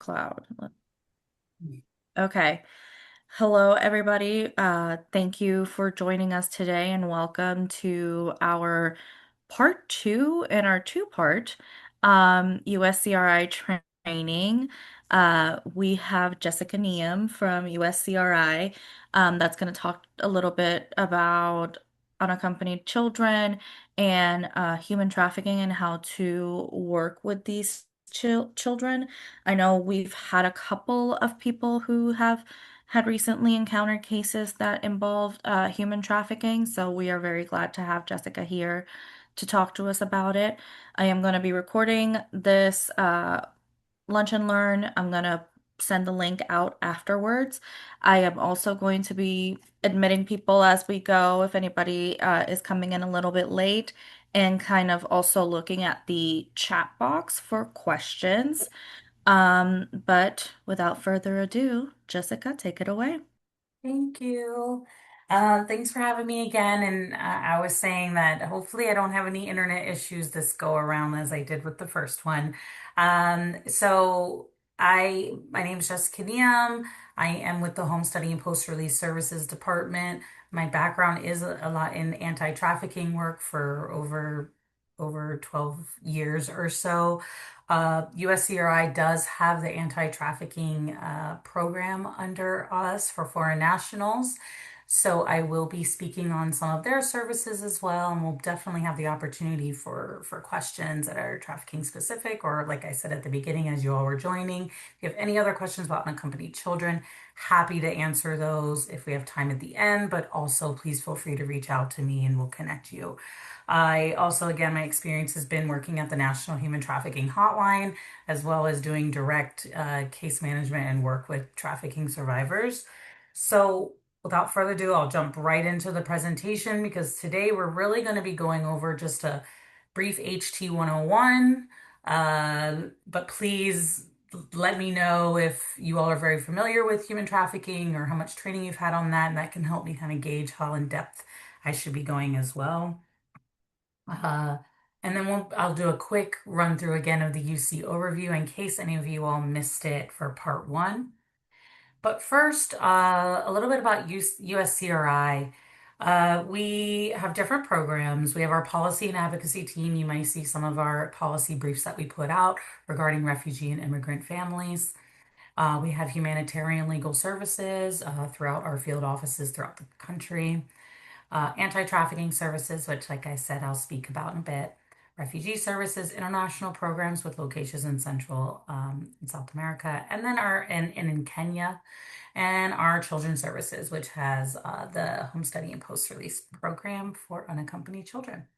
Cloud. Okay. Hello, everybody. Thank you for joining us today and welcome to our part two in our two-part USCRI training. We have Jessica Neum from USCRI that's going to talk a little bit about unaccompanied children and human trafficking and how to work with these children. I know we've had a couple of people who have had recently encountered cases that involved human trafficking, so we are very glad to have Jessica here to talk to us about it. I am going to be recording this Lunch and Learn. I'm going to send the link out afterwards. I am also going to be admitting people as we go if anybody is coming in a little bit late, and kind of also looking at the chat box for questions. But without further ado, Jessica, take it away. Thank you. Thanks for having me again. And I was saying that hopefully I don't have any internet issues this go around as I did with the first one. My name is Jessica Neum. I am with the Home Study and Post-Release Services Department. My background is a lot in anti-trafficking work for over 12 years or so. USCRI does have the anti-trafficking program under us for foreign nationals. So I will be speaking on some of their services as well, and we'll definitely have the opportunity for questions that are trafficking specific, or like I said at the beginning, as you all were joining, if you have any other questions about unaccompanied children, happy to answer those if we have time at the end, but also please feel free to reach out to me and we'll connect you. I also, again, my experience has been working at the National Human Trafficking Hotline, as well as doing direct case management and work with trafficking survivors. So, without further ado, I'll jump right into the presentation because today we're really going to be going over just a brief HT 101. But please let me know if you all are very familiar with human trafficking or how much training you've had on that, and that can help me kind of gauge how in depth I should be going as well. Uh, and then I'll do a quick run through again of the UC overview in case any of you all missed it for part one. But first, a little bit about USCRI. We have different programs. We have our policy and advocacy team. You might see some of our policy briefs that we put out regarding refugee and immigrant families. We have humanitarian legal services throughout our field offices throughout the country, anti-trafficking services, which, like I said, I'll speak about in a bit. Refugee services, international programs with locations in Central and South America, and then and in Kenya, and our children's services, which has the home study and post-release program for unaccompanied children.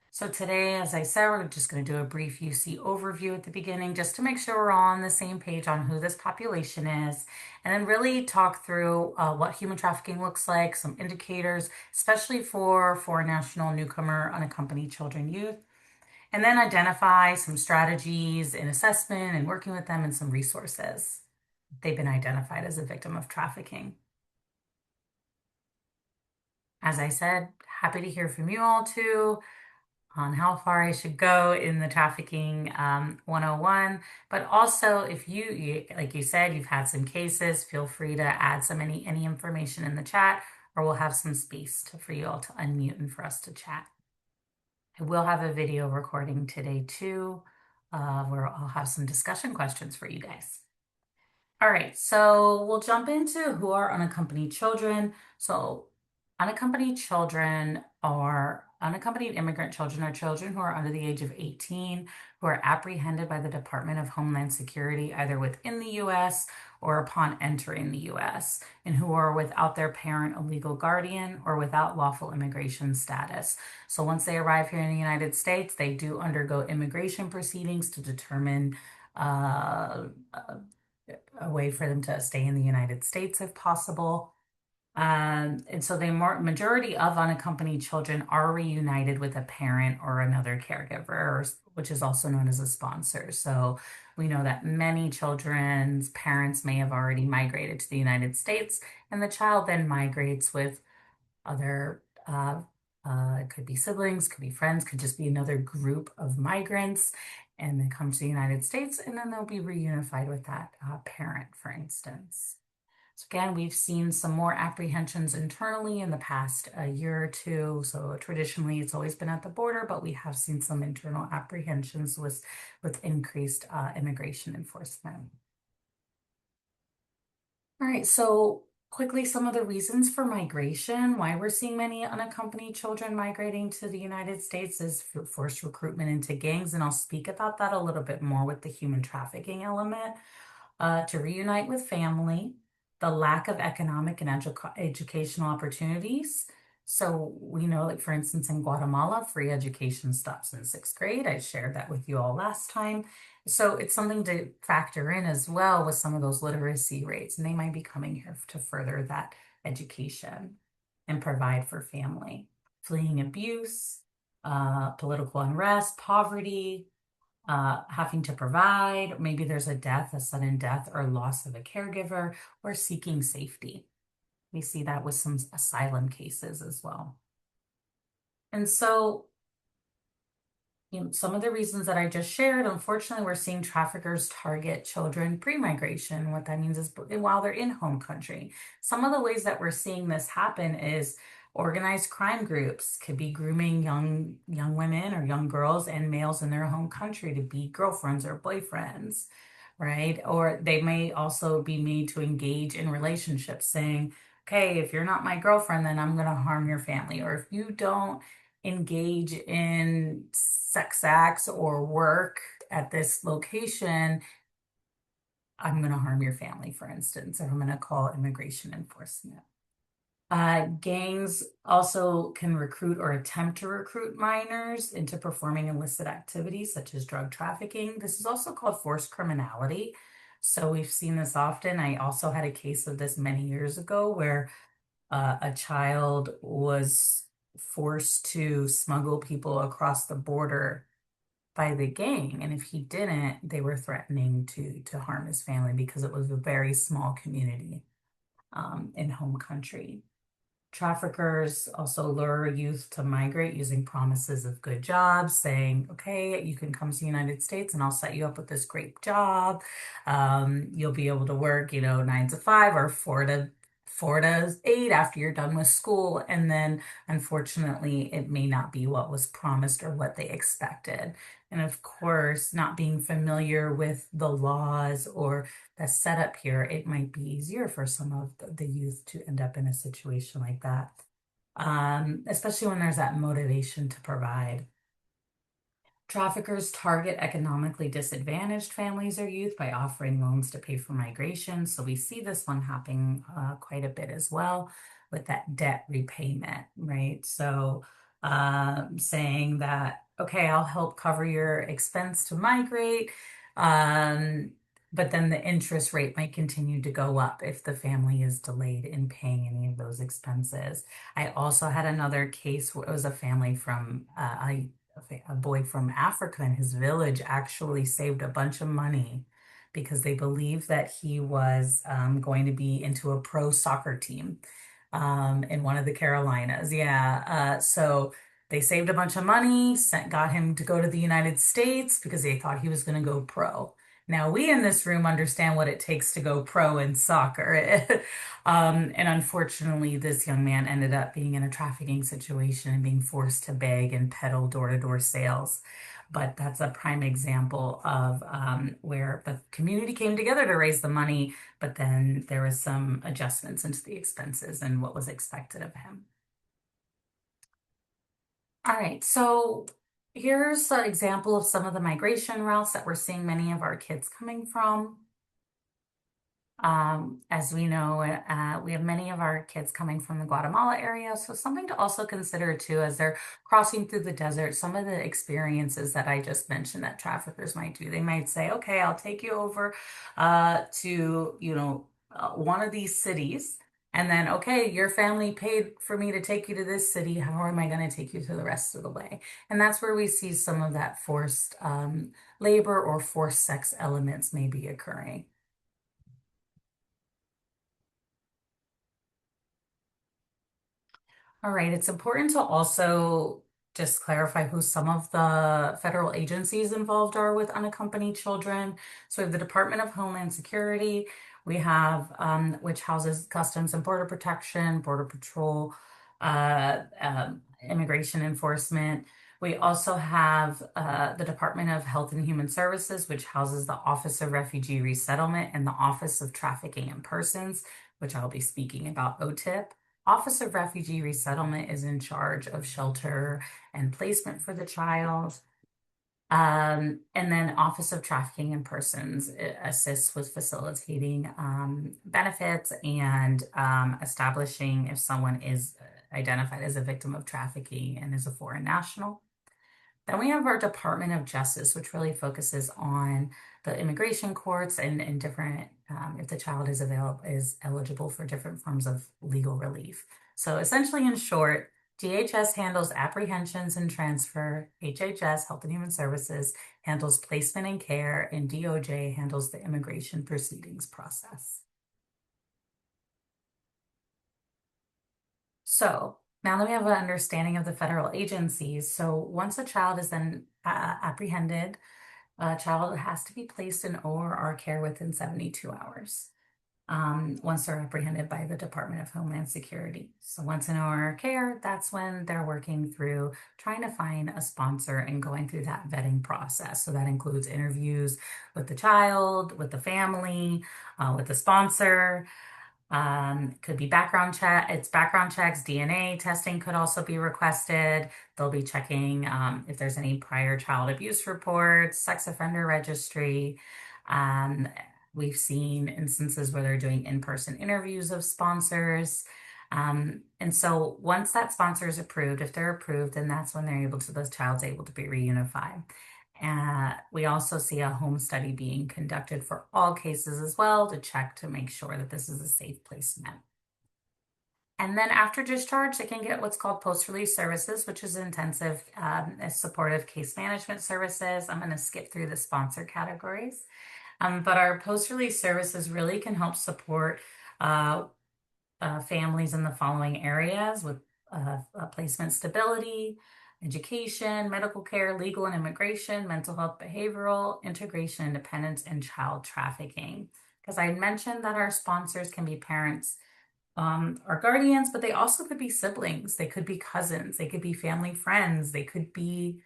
So today, as I said, we're just going to do a brief UC overview at the beginning, just to make sure we're all on the same page on who this population is, and then really talk through what human trafficking looks like, some indicators, especially for foreign national, newcomer, unaccompanied children, youth, and then identify some strategies in assessment and working with them and some resources. They've been identified as a victim of trafficking. As I said, happy to hear from you all too on how far I should go in the trafficking 101. But also, if like you said, you've had some cases, feel free to add any information in the chat, or we'll have some space for you all to unmute and for us to chat. I will have a video recording today too, where I'll have some discussion questions for you guys. All right, so we'll jump into who are unaccompanied children. So unaccompanied immigrant children are children who are under the age of 18 who are apprehended by the Department of Homeland Security either within the US or upon entering the US, and who are without their parent, a legal guardian, or without lawful immigration status. So once they arrive here in the United States, they do undergo immigration proceedings to determine a way for them to stay in the United States if possible. And so the majority of unaccompanied children are reunited with a parent or another caregiver, which is also known as a sponsor. So we know that many children's parents may have already migrated to the United States, and the child then migrates with other, it could be siblings, could be friends, could just be another group of migrants. and then come to the United States, and then they'll be reunified with that parent, for instance. So again, we've seen some more apprehensions internally in the past year or two. So traditionally, it's always been at the border, but we have seen some internal apprehensions with increased immigration enforcement. All right, so quickly, some of the reasons for migration, why we're seeing many unaccompanied children migrating to the United States is for forced recruitment into gangs, and I'll speak about that a little bit more with the human trafficking element. To reunite with family, the lack of economic and educational opportunities. So we know, like for instance, in Guatemala, free education stops in sixth grade. I shared that with you all last time. So it's something to factor in as well with some of those literacy rates, and they might be coming here to further that education and provide for family. Fleeing abuse, political unrest, poverty, having to provide, maybe there's a death, a sudden death or loss of a caregiver, or seeking safety. We see that with some asylum cases as well. And so, some of the reasons that I just shared, unfortunately, we're seeing traffickers target children pre-migration. What that means is while they're in home country. Some of the ways that we're seeing this happen is organized crime groups could be grooming young women or young girls and males in their home country to be girlfriends or boyfriends, right? Or they may also be made to engage in relationships, saying, okay, if you're not my girlfriend, then I'm going to harm your family. Or if you don't engage in sex acts or work at this location, I'm going to harm your family, for instance, or I'm going to call immigration enforcement. Gangs also can recruit or attempt to recruit minors into performing illicit activities such as drug trafficking. This is also called forced criminality. So we've seen this often. I also had a case of this many years ago where a child was forced to smuggle people across the border by the gang. And if he didn't, they were threatening to harm his family because it was a very small community in home country. Traffickers also lure youth to migrate using promises of good jobs, saying, okay, you can come to the United States and I'll set you up with this great job. You'll be able to work, 9 to 5 or 4 to 8 after you're done with school. And then unfortunately, it may not be what was promised or what they expected. And of course, not being familiar with the laws or the setup here, it might be easier for some of the youth to end up in a situation like that, especially when there's that motivation to provide. Traffickers target economically disadvantaged families or youth by offering loans to pay for migration. So we see this one happening quite a bit as well with that debt repayment, right? So saying that, okay, I'll help cover your expense to migrate. Um, but then the interest rate might continue to go up if the family is delayed in paying any of those expenses. I also had another case where it was a family from a boy from Africa in his village actually saved a bunch of money because they believed that he was going to be into a pro soccer team in one of the Carolinas. Yeah. So they saved a bunch of money, got him to go to the United States because they thought he was going to go pro. Now, we in this room understand what it takes to go pro in soccer. And unfortunately, this young man ended up being in a trafficking situation and being forced to beg and peddle door-to-door sales. But that's a prime example of where the community came together to raise the money, but then there was some adjustments into the expenses and what was expected of him. All right, so here's an example of some of the migration routes that we're seeing many of our kids coming from. As we know, we have many of our kids coming from the Guatemala area. So something to also consider too, as they're crossing through the desert, some of the experiences that I just mentioned that traffickers might do. They might say, okay, I'll take you over to, one of these cities. And then, okay, your family paid for me to take you to this city. How am I going to take you to the rest of the way? And that's where we see some of that forced labor or forced sex elements may be occurring. All right, it's important to also just clarify who some of the federal agencies involved are with unaccompanied children. So we have the Department of Homeland Security. We have, which houses Customs and Border Protection, Border Patrol, Immigration Enforcement. We also have the Department of Health and Human Services, which houses the Office of Refugee Resettlement and the Office of Trafficking in Persons, which I'll be speaking about OTIP. Office of Refugee Resettlement is in charge of shelter and placement for the child. And then Office of Trafficking in Persons assists with facilitating benefits and establishing if someone is identified as a victim of trafficking and is a foreign national. Then we have our Department of Justice, which really focuses on the immigration courts and different, if the child is eligible for different forms of legal relief. So essentially, in short, DHS handles apprehensions and transfer, HHS, Health and Human Services, handles placement and care, and DOJ handles the immigration proceedings process. So now that we have an understanding of the federal agencies, so once a child is then apprehended, a child has to be placed in OR care within 72 hours. Once they're apprehended by the Department of Homeland Security. So once in OR care, that's when they're working through trying to find a sponsor and going through that vetting process. So that includes interviews with the child, with the family, with the sponsor. Could be background check. It's background checks, DNA testing could also be requested. They'll be checking if there's any prior child abuse reports, sex offender registry. We've seen instances where they're doing in-person interviews of sponsors. And so once that sponsor is approved, if they're approved, then that's when the child's able to be reunified. We also see a home study being conducted for all cases as well to check to make sure that this is a safe placement. And then after discharge, they can get what's called post-release services, which is intensive supportive case management services. I'm going to skip through the sponsor categories. But our post-release services really can help support families in the following areas with placement stability, education, medical care, legal and immigration, mental health, behavioral, integration, independence, and child trafficking. Because I mentioned that our sponsors can be parents or guardians, but they also could be siblings. They could be cousins. They could be family friends. They could be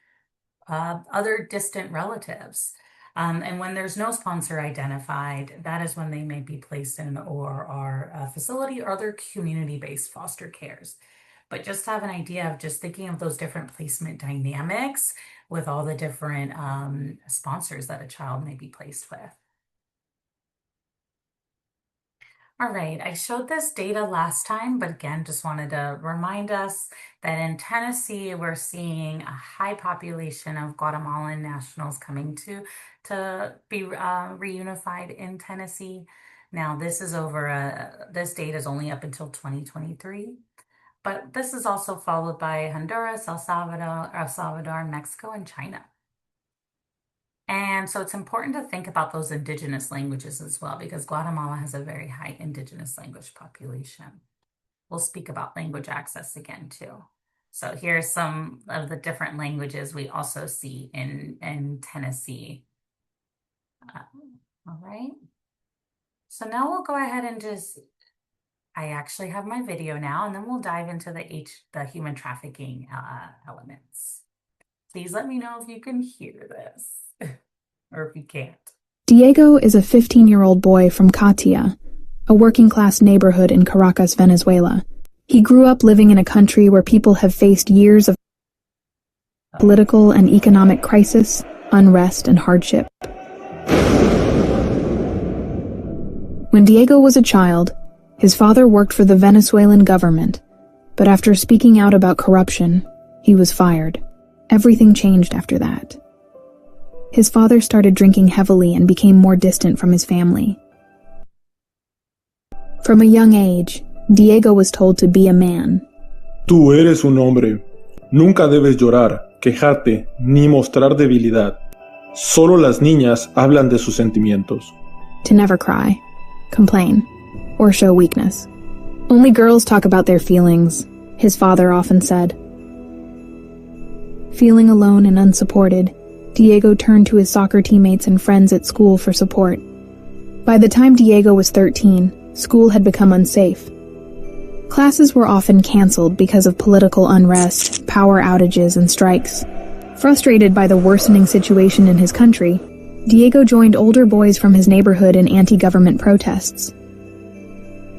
other distant relatives. And when there's no sponsor identified, that is when they may be placed in an ORR facility or other community-based foster cares. But just to have an idea of just thinking of those different placement dynamics with all the different sponsors that a child may be placed with. All right, I showed this data last time, but again, just wanted to remind us that in Tennessee, we're seeing a high population of Guatemalan nationals coming to be reunified in Tennessee. Now, this is this data is only up until 2023, but this is also followed by Honduras, El Salvador, Mexico, and China. And so it's important to think about those indigenous languages as well, because Guatemala has a very high indigenous language population. We'll speak about language access again, too. So here's some of the different languages we also see in Tennessee. All right. So now we'll go ahead and I actually have my video now, and then we'll dive into the human trafficking elements. Please let me know if you can hear this. Or if you can't. Diego is a 15-year-old boy from Catia, a working-class neighborhood in Caracas, Venezuela. He grew up living in a country where people have faced years of political and economic crisis, unrest, and hardship. When Diego was a child, his father worked for the Venezuelan government, but after speaking out about corruption, he was fired. Everything changed after that. His father started drinking heavily and became more distant from his family. From a young age, Diego was told to be a man. Tú eres un hombre. Nunca debes llorar, quejarte, ni mostrar debilidad. Solo las niñas hablan de sus sentimientos. To never cry, complain, or show weakness. Only girls talk about their feelings, his father often said. Feeling alone and unsupported, Diego turned to his soccer teammates and friends at school for support. By the time Diego was 13, school had become unsafe. Classes were often canceled because of political unrest, power outages, and strikes. Frustrated by the worsening situation in his country, Diego joined older boys from his neighborhood in anti-government protests.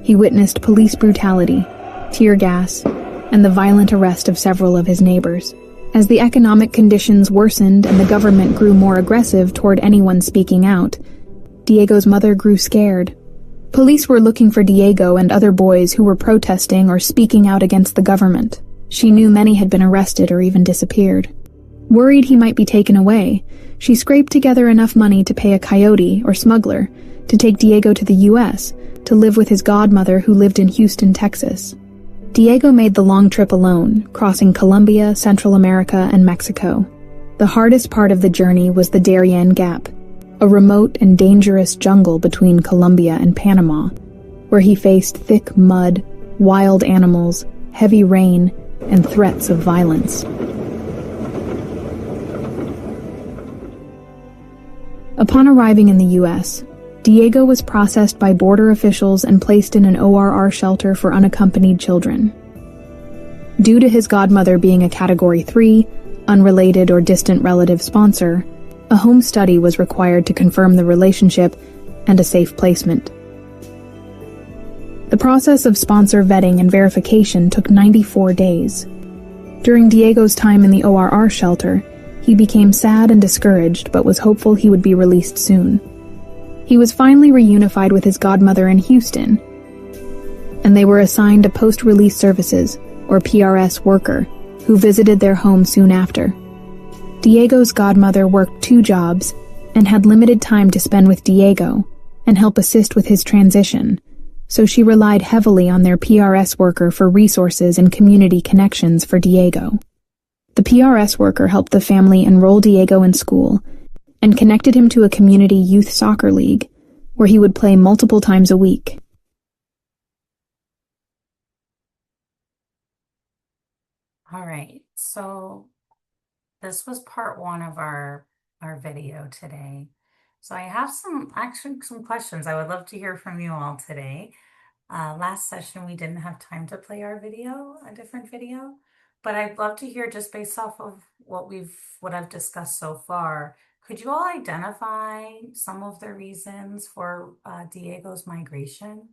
He witnessed police brutality, tear gas, and the violent arrest of several of his neighbors. As the economic conditions worsened and the government grew more aggressive toward anyone speaking out, Diego's mother grew scared. Police were looking for Diego and other boys who were protesting or speaking out against the government. She knew many had been arrested or even disappeared. Worried he might be taken away, she scraped together enough money to pay a coyote or smuggler to take Diego to the U.S. to live with his godmother who lived in Houston, Texas. Diego made the long trip alone, crossing Colombia, Central America, and Mexico. The hardest part of the journey was the Darien Gap, a remote and dangerous jungle between Colombia and Panama, where he faced thick mud, wild animals, heavy rain, and threats of violence. Upon arriving in the U.S., Diego was processed by border officials and placed in an ORR shelter for unaccompanied children. Due to his godmother being a Category 3, unrelated or distant relative sponsor, a home study was required to confirm the relationship and a safe placement. The process of sponsor vetting and verification took 94 days. During Diego's time in the ORR shelter, he became sad and discouraged but was hopeful he would be released soon. He was finally reunified with his godmother in Houston, and they were assigned a post-release services, or PRS, worker who visited their home soon after. Diego's godmother worked 2 jobs and had limited time to spend with Diego and help assist with his transition, so she relied heavily on their PRS worker for resources and community connections for Diego. The PRS worker helped the family enroll Diego in school and connected him to a community youth soccer league, where he would play multiple times a week. All right, so this was part one of our video today. So I have some questions I would love to hear from you all today. Last session we didn't have time to play our video, a different video, but I'd love to hear just based off of what I've discussed so far. Could you all identify some of the reasons for Diego's migration?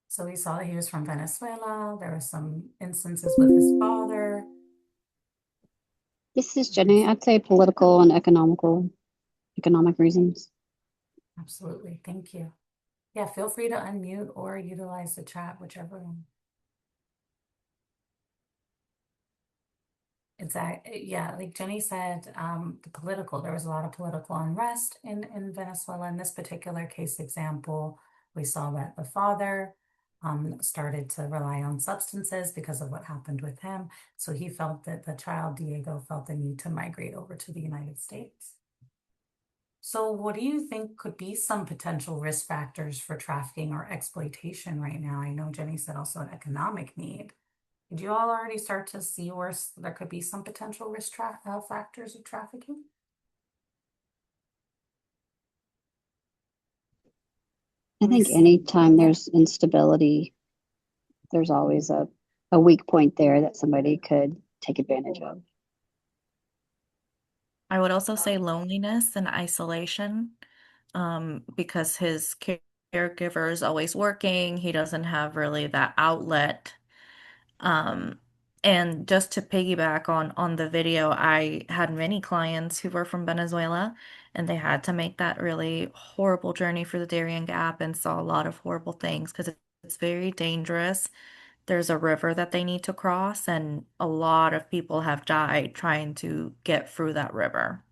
So we saw that he was from Venezuela. There were some instances with his father. This is Jenny. I'd say political and economic reasons. Absolutely. Thank you. Yeah, feel free to unmute or utilize the chat, whichever one. Exactly. Yeah, like Jenny said, there was a lot of political unrest in Venezuela. In this particular case example, we saw that the father started to rely on substances because of what happened with him. So he felt that the child, Diego, felt the need to migrate over to the United States. So what do you think could be some potential risk factors for trafficking or exploitation right now? I know Jenny said also an economic need. Did you all already start to see where there could be some potential risk factors of trafficking? I think anytime there's instability, there's always a weak point there that somebody could take advantage of. I would also say loneliness and isolation, because his caregiver is always working. He doesn't have really that outlet. Um, and just to piggyback on the video, I had many clients who were from Venezuela, and they had to make that really horrible journey for the Darien Gap and saw a lot of horrible things because it's very dangerous. There's a river that they need to cross, and a lot of people have died trying to get through that river.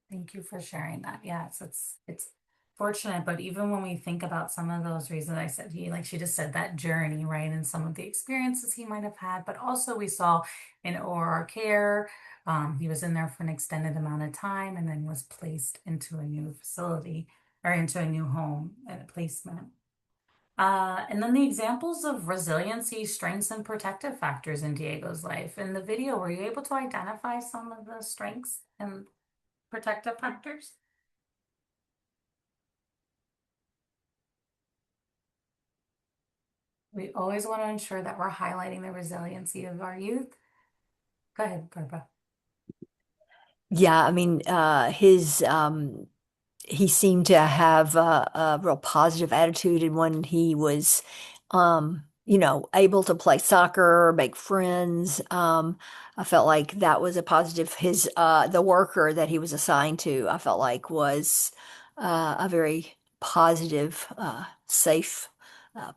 Thank you for sharing that. Yes, it's fortunate, but even when we think about some of those reasons, I said she just said that journey, right? And some of the experiences he might have had, but also we saw in OR care, he was in there for an extended amount of time and then was placed into a new facility or into a new home and a placement. And then the examples of resiliency, strengths, and protective factors in Diego's life. In the video, were you able to identify some of the strengths and protective factors? We always want to ensure that we're highlighting the resiliency of our youth. Go ahead, Barbara. Yeah, I mean, his he seemed to have a real positive attitude, and when he was, able to play soccer, make friends, I felt like that was a positive. His the worker that he was assigned to, I felt like was a very positive, safe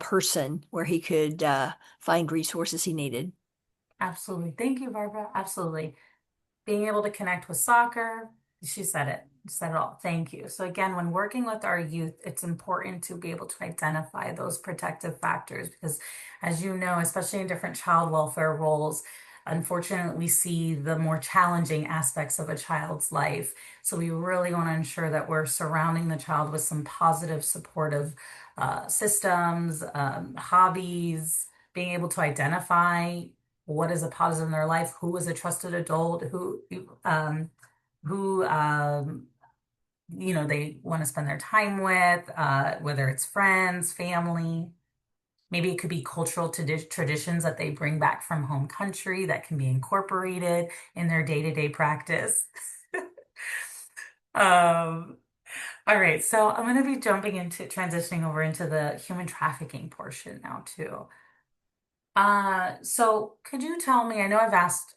person where he could find resources he needed. Absolutely. Thank you, Barbara. Absolutely. Being able to connect with soccer, she said it, said it all. Thank you. So again, when working with our youth, it's important to be able to identify those protective factors because as you know, especially in different child welfare roles, unfortunately, we see the more challenging aspects of a child's life. So we really want to ensure that we're surrounding the child with some positive, supportive systems, hobbies, being able to identify what is a positive in their life, who is a trusted adult, who they want to spend their time with, whether it's friends, family. Maybe it could be cultural traditions that they bring back from home country that can be incorporated in their day-to-day practice. Um, all right, so I'm going to be jumping into transitioning over into the human trafficking portion now too. So could you tell me, I know I've asked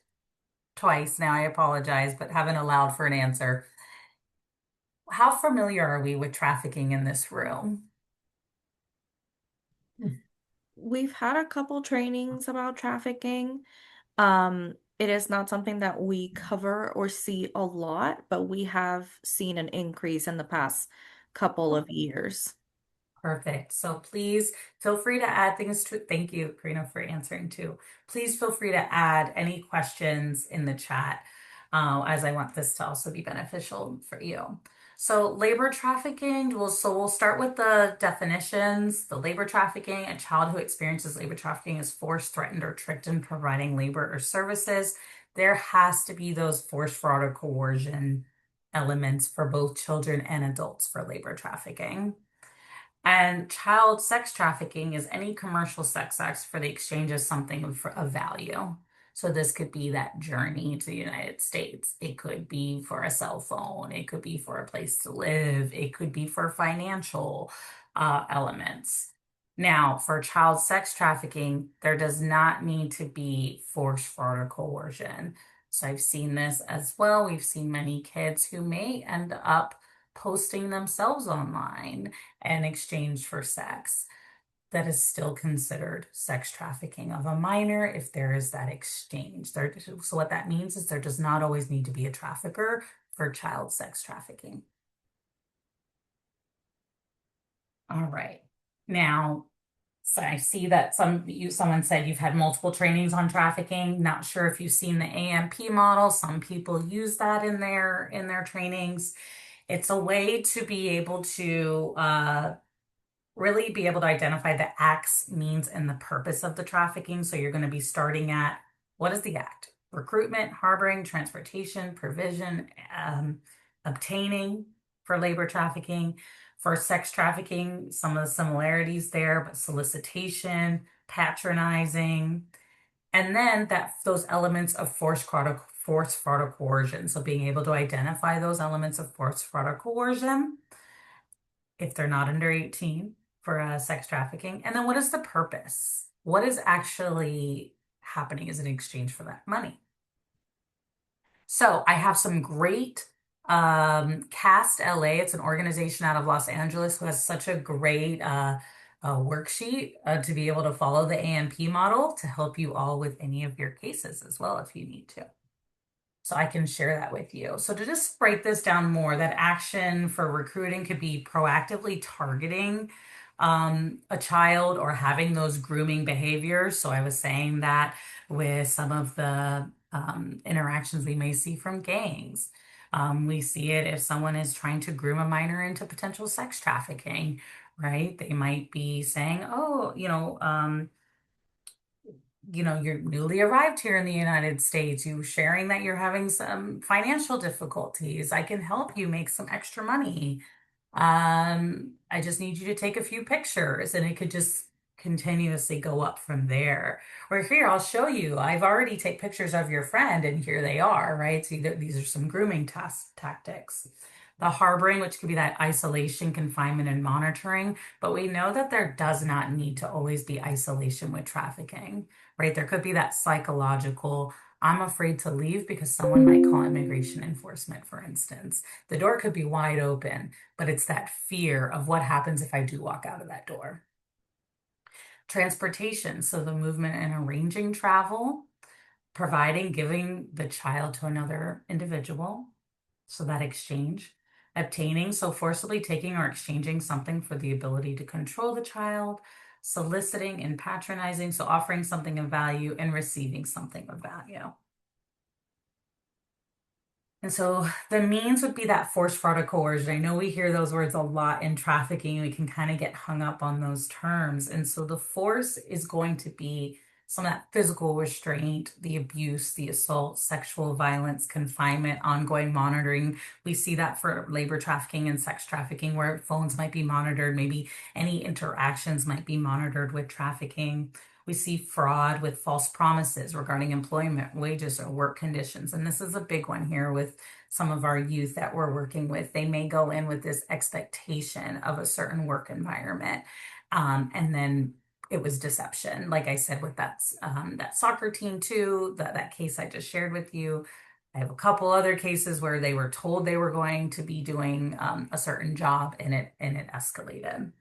twice now, I apologize, but haven't allowed for an answer. How familiar are we with trafficking in this room? We've had a couple trainings about trafficking. It is not something that we cover or see a lot, but we have seen an increase in the past couple of years. Perfect. So please feel free to add things to it. Thank you, Karina, for answering too. Please feel free to add any questions in the chat, as I want this to also be beneficial for you. So labor trafficking, we'll start with the definitions. The labor trafficking, a child who experiences labor trafficking is forced, threatened, or tricked in providing labor or services. There has to be those force, fraud, or coercion elements for both children and adults for labor trafficking. And child sex trafficking is any commercial sex acts for the exchange of something of value. So this could be that journey to the United States. It could be for a cell phone. It could be for a place to live. It could be for financial elements. Now, for child sex trafficking, there does not need to be force, fraud, or coercion. So I've seen this as well. We've seen many kids who may end up posting themselves online in exchange for sex. That is still considered sex trafficking of a minor if there is that exchange. So what that means is there does not always need to be a trafficker for child sex trafficking. All right. Now, so I see that someone said you've had multiple trainings on trafficking. Not sure if you've seen the AMP model. Some people use that in their trainings. It's a way to be able to really be able to identify the acts, means, and the purpose of the trafficking. So you're going to be starting at what is the act? Recruitment, harboring, transportation, provision, obtaining for labor trafficking. For sex trafficking, some of the similarities there, but solicitation, patronizing, and then those elements of force, fraud, or coercion. So being able to identify those elements of force, fraud, or coercion if they're not under 18 for sex trafficking. And then what is the purpose? What is actually happening as an exchange for that money? So I have some great CAST LA. It's an organization out of Los Angeles who has such a great worksheet to be able to follow the AMP model to help you all with any of your cases as well if you need to. So I can share that with you. So to just break this down more, that action for recruiting could be proactively targeting a child or having those grooming behaviors. So I was saying that with some of the interactions we may see from gangs. We see it if someone is trying to groom a minor into potential sex trafficking, right? They might be saying, oh, you're newly arrived here in the United States. You sharing that you're having some financial difficulties. I can help you make some extra money. I just need you to take a few pictures, and it could just continuously go up from there. Or here, I'll show you. I've already take pictures of your friend, and here they are, right? So these are some grooming tactics. The harboring, which could be that isolation, confinement, and monitoring. But we know that there does not need to always be isolation with trafficking, right? There could be that psychological, I'm afraid to leave because someone might call immigration enforcement, for instance. The door could be wide open, but it's that fear of what happens if I do walk out of that door. Transportation, so the movement and arranging travel, providing, giving the child to another individual, so that exchange. Obtaining, so forcibly taking or exchanging something for the ability to control the child. Soliciting and patronizing, so offering something of value and receiving something of value. And so the means would be that force, fraud, or coercion. I know we hear those words a lot in trafficking. We can kind of get hung up on those terms. And so the force is going to be some of that physical restraint, the abuse, the assault, sexual violence, confinement, ongoing monitoring. We see that for labor trafficking and sex trafficking, where phones might be monitored, maybe any interactions might be monitored with trafficking. We see fraud with false promises regarding employment, wages, or work conditions. And this is a big one here with some of our youth that we're working with. They may go in with this expectation of a certain work environment. And then it was deception. Like I said, with that soccer team too, that case I just shared with you. I have a couple other cases where they were told they were going to be doing a certain job, and it escalated.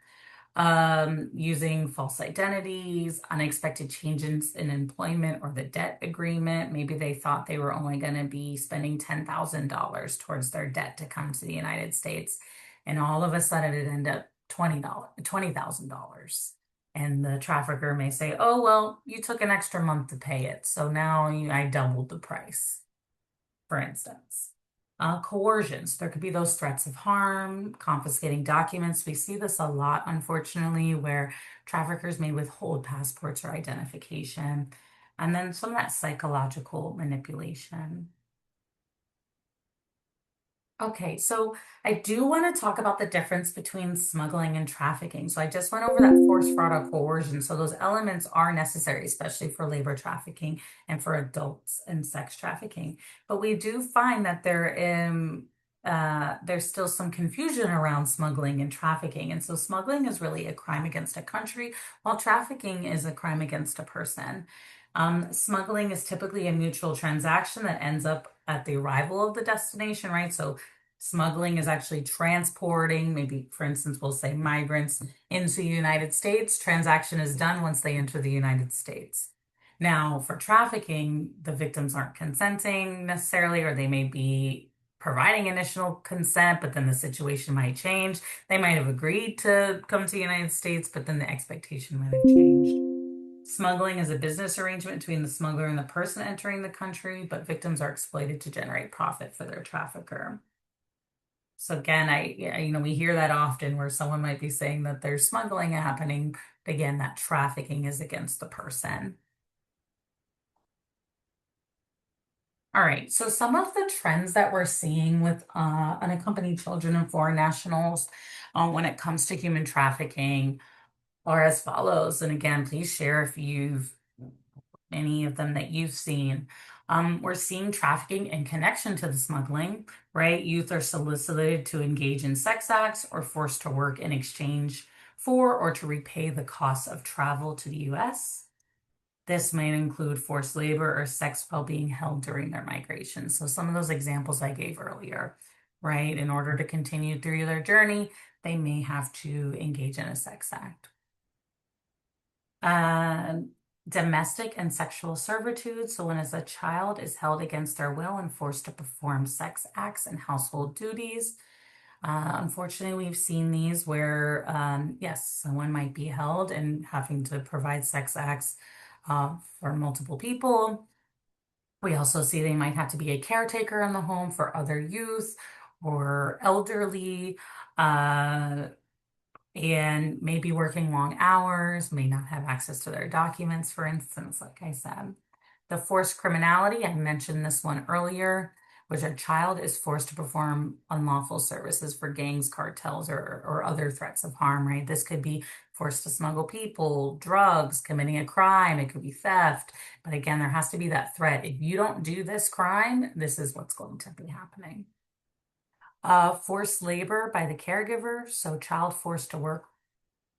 Using false identities, unexpected changes in employment or the debt agreement. Maybe they thought they were only going to be spending $10,000 towards their debt to come to the United States. And all of a sudden it ended up $20,000. And the trafficker may say, oh, well, you took an extra month to pay it. So now I doubled the price, for instance. Coercions. There could be those threats of harm, confiscating documents. We see this a lot, unfortunately, where traffickers may withhold passports or identification. And then some of that psychological manipulation. Okay, so I do want to talk about the difference between smuggling and trafficking. So I just went over that force, fraud, or coercion. So those elements are necessary, especially for labor trafficking and for adults and sex trafficking. But we do find that there's still some confusion around smuggling and trafficking. And so smuggling is really a crime against a country, while trafficking is a crime against a person. Smuggling is typically a mutual transaction that ends up at the arrival of the destination, right? So smuggling is actually transporting, maybe, for instance, we'll say migrants into the United States. Transaction is done once they enter the United States. Now, for trafficking, the victims aren't consenting necessarily, or they may be providing initial consent, but then the situation might change. They might have agreed to come to the United States, but then the expectation might have changed. Smuggling is a business arrangement between the smuggler and the person entering the country, but victims are exploited to generate profit for their trafficker. So again, we hear that often where someone might be saying that there's smuggling happening. But again, that trafficking is against the person. All right, so some of the trends that we're seeing with unaccompanied children and foreign nationals when it comes to human trafficking are as follows. And again, please share if you've any of them that you've seen. We're seeing trafficking in connection to the smuggling, right? Youth are solicited to engage in sex acts or forced to work in exchange for or to repay the costs of travel to the US. This may include forced labor or sex while being held during their migration. So some of those examples I gave earlier, right? In order to continue through their journey, they may have to engage in a sex act. Domestic and sexual servitude. So when as a child is held against their will and forced to perform sex acts and household duties. Unfortunately, we've seen these where, yes, someone might be held and having to provide sex acts for multiple people. We also see they might have to be a caretaker in the home for other youth or elderly. and may be working long hours, may not have access to their documents, for instance, like I said. The forced criminality, I mentioned this one earlier, which a child is forced to perform unlawful services for gangs, cartels, or other threats of harm, right? This could be forced to smuggle people, drugs, committing a crime, it could be theft. But again, there has to be that threat. If you don't do this crime, this is what's going to be happening. Forced labor by the caregiver, so child forced to work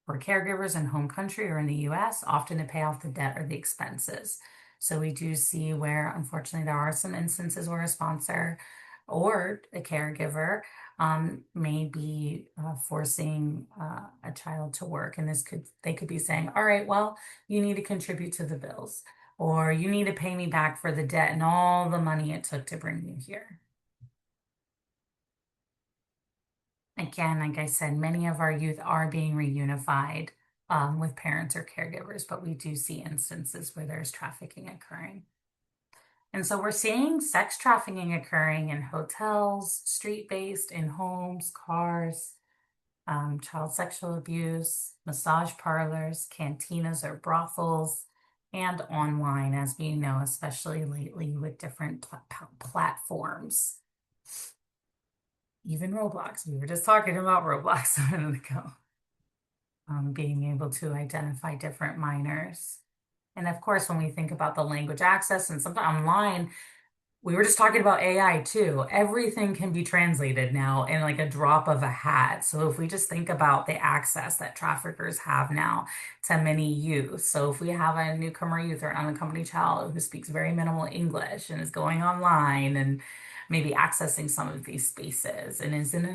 for caregivers in home country or in the US, often to pay off the debt or the expenses. So we do see where, unfortunately, there are some instances where a sponsor or a caregiver may be forcing a child to work. And they could be saying, all right, well, you need to contribute to the bills, or you need to pay me back for the debt and all the money it took to bring you here. Again, like I said, many of our youth are being reunified with parents or caregivers, but we do see instances where there's trafficking occurring. And so we're seeing sex trafficking occurring in hotels, street-based, in homes, cars, child sexual abuse, massage parlors, cantinas or brothels, and online, as we know, especially lately with different platforms. Even Roblox. We were just talking about Roblox a minute ago. Being able to identify different minors. And of course, when we think about the language access and something online, we were just talking about AI too. Everything can be translated now in like a drop of a hat. So if we just think about the access that traffickers have now to many youth. So if we have a newcomer youth or unaccompanied child who speaks very minimal English and is going online and maybe accessing some of these spaces and is in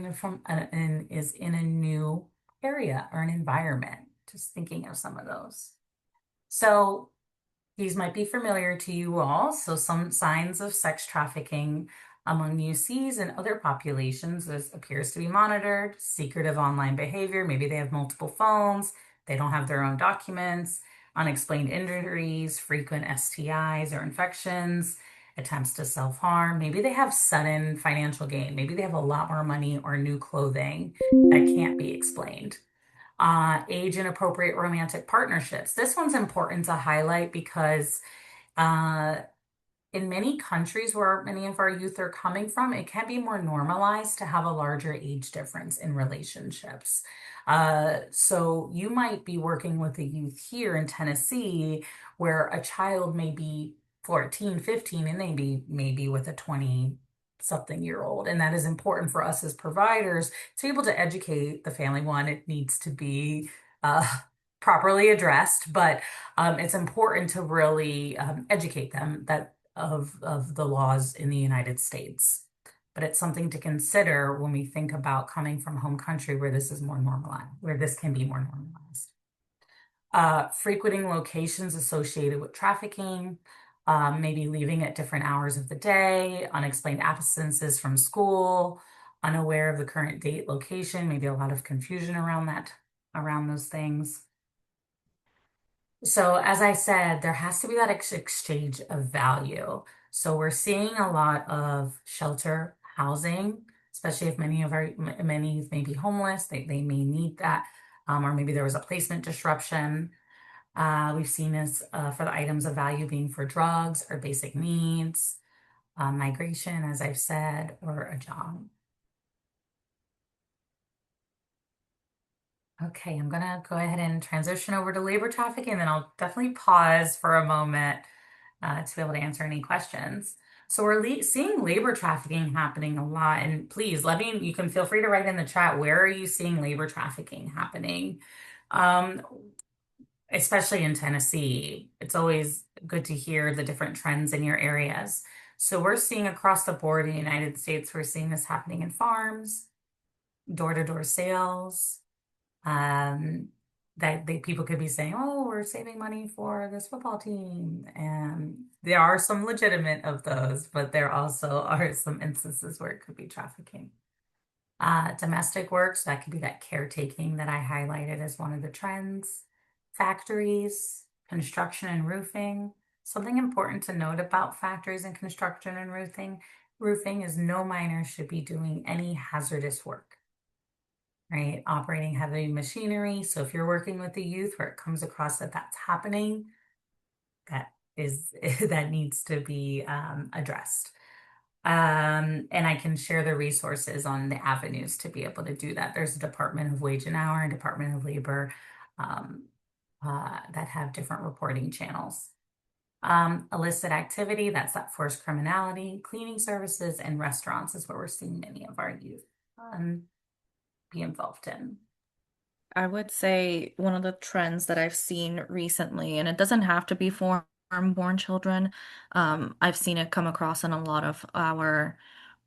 a new area or an environment, just thinking of some of those. So these might be familiar to you all. So some signs of sex trafficking among UCs and other populations appears to be monitored, secretive online behavior. Maybe they have multiple phones, they don't have their own documents, unexplained injuries, frequent STIs or infections, attempts to self-harm. Maybe they have sudden financial gain. Maybe they have a lot more money or new clothing that can't be explained. Age inappropriate romantic partnerships. This one's important to highlight because uh, in many countries where many of our youth are coming from, it can be more normalized to have a larger age difference in relationships. So you might be working with a youth here in Tennessee where a child may be 14, 15, and they maybe with a 20 something year old. And that is important for us as providers to be able to educate the family. One, it needs to be uh, properly addressed, but it's important to really educate them that of the laws in the United States. But it's something to consider when we think about coming from home country where this is more normalized, where this can be more normalized. Frequenting locations associated with trafficking, maybe leaving at different hours of the day, unexplained absences from school, unaware of the current date, location, maybe a lot of confusion around those things. So, as I said, there has to be that exchange of value. So, we're seeing a lot of shelter housing, especially if many may be homeless, they may need that, or maybe there was a placement disruption. We've seen this for the items of value being for drugs or basic needs, migration, as I've said, or a job. Okay, I'm gonna go ahead and transition over to labor trafficking, and then I'll definitely pause for a moment to be able to answer any questions. So we're seeing labor trafficking happening a lot, and please you can feel free to write in the chat, where are you seeing labor trafficking happening? Um, Especially in Tennessee, it's always good to hear the different trends in your areas. So we're seeing across the board in the United States, we're seeing this happening in farms, door-to-door sales, um, people could be saying, "Oh, we're saving money for this football team," and there are some legitimate of those, but there also are some instances where it could be trafficking. Domestic work, so that could be that caretaking that I highlighted as one of the trends. Factories, construction and roofing. Something important to note about factories and construction and roofing is no minor should be doing any hazardous work. right? Operating heavy machinery. So if you're working with the youth where it comes across that that's happening, that is that needs to be addressed. And I can share the resources on the avenues to be able to do that. There's a Department of Wage and Hour and Department of Labor um, that have different reporting channels. Illicit activity, that's that forced criminality, cleaning services, and restaurants is where we're seeing many of our youth be involved in. I would say one of the trends that I've seen recently, and it doesn't have to be foreign-born children, I've seen it come across in a lot of our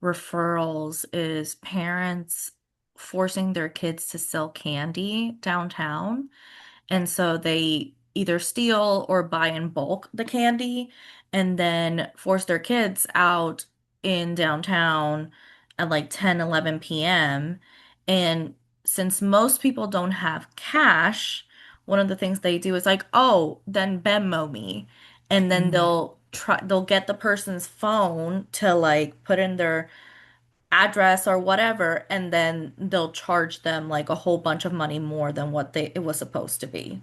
referrals, is parents forcing their kids to sell candy downtown. And so they either steal or buy in bulk the candy and then force their kids out in downtown at like 10, 11 p.m. And since most people don't have cash, one of the things they do is like, oh, then Venmo me. And then Mm, they'll get the person's phone to like put in their address or whatever, and then they'll charge them like a whole bunch of money more than what it was supposed to be.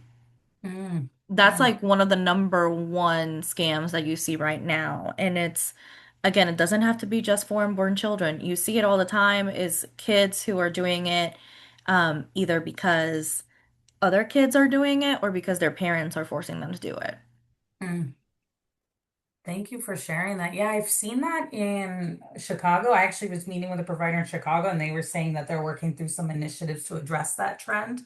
mm, That's mm, like one of the number one scams that you see right now. And it's, again, it doesn't have to be just foreign-born children. You see it all the time is kids who are doing it either because other kids are doing it or because their parents are forcing them to do it. mm. Thank you for sharing that. Yeah, I've seen that in Chicago. I actually was meeting with a provider in Chicago, and they were saying that they're working through some initiatives to address that trend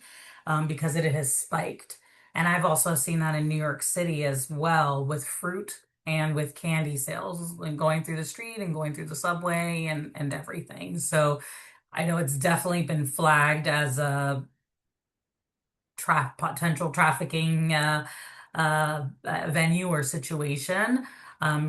because it has spiked. And I've also seen that in New York City as well with fruit and with candy sales and going through the street and going through the subway and everything. So I know it's definitely been flagged as a potential trafficking venue or situation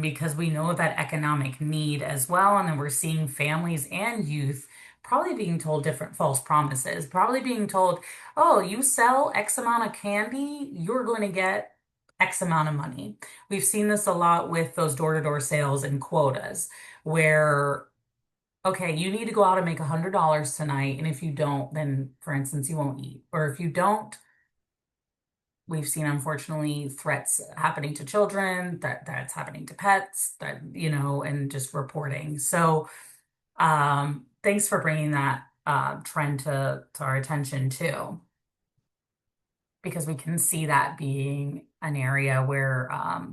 because we know that economic need as well. And then we're seeing families and youth probably being told different false promises, probably being told, oh, you sell X amount of candy, you're going to get X amount of money. We've seen this a lot with those door-to-door sales and quotas where okay, you need to go out and make $100 tonight. And if you don't, then for instance, you won't eat. Or if you don't, we've seen unfortunately threats happening to children, that's happening to pets, that and just reporting. So, thanks for bringing that trend to our attention too, because we can see that being an area where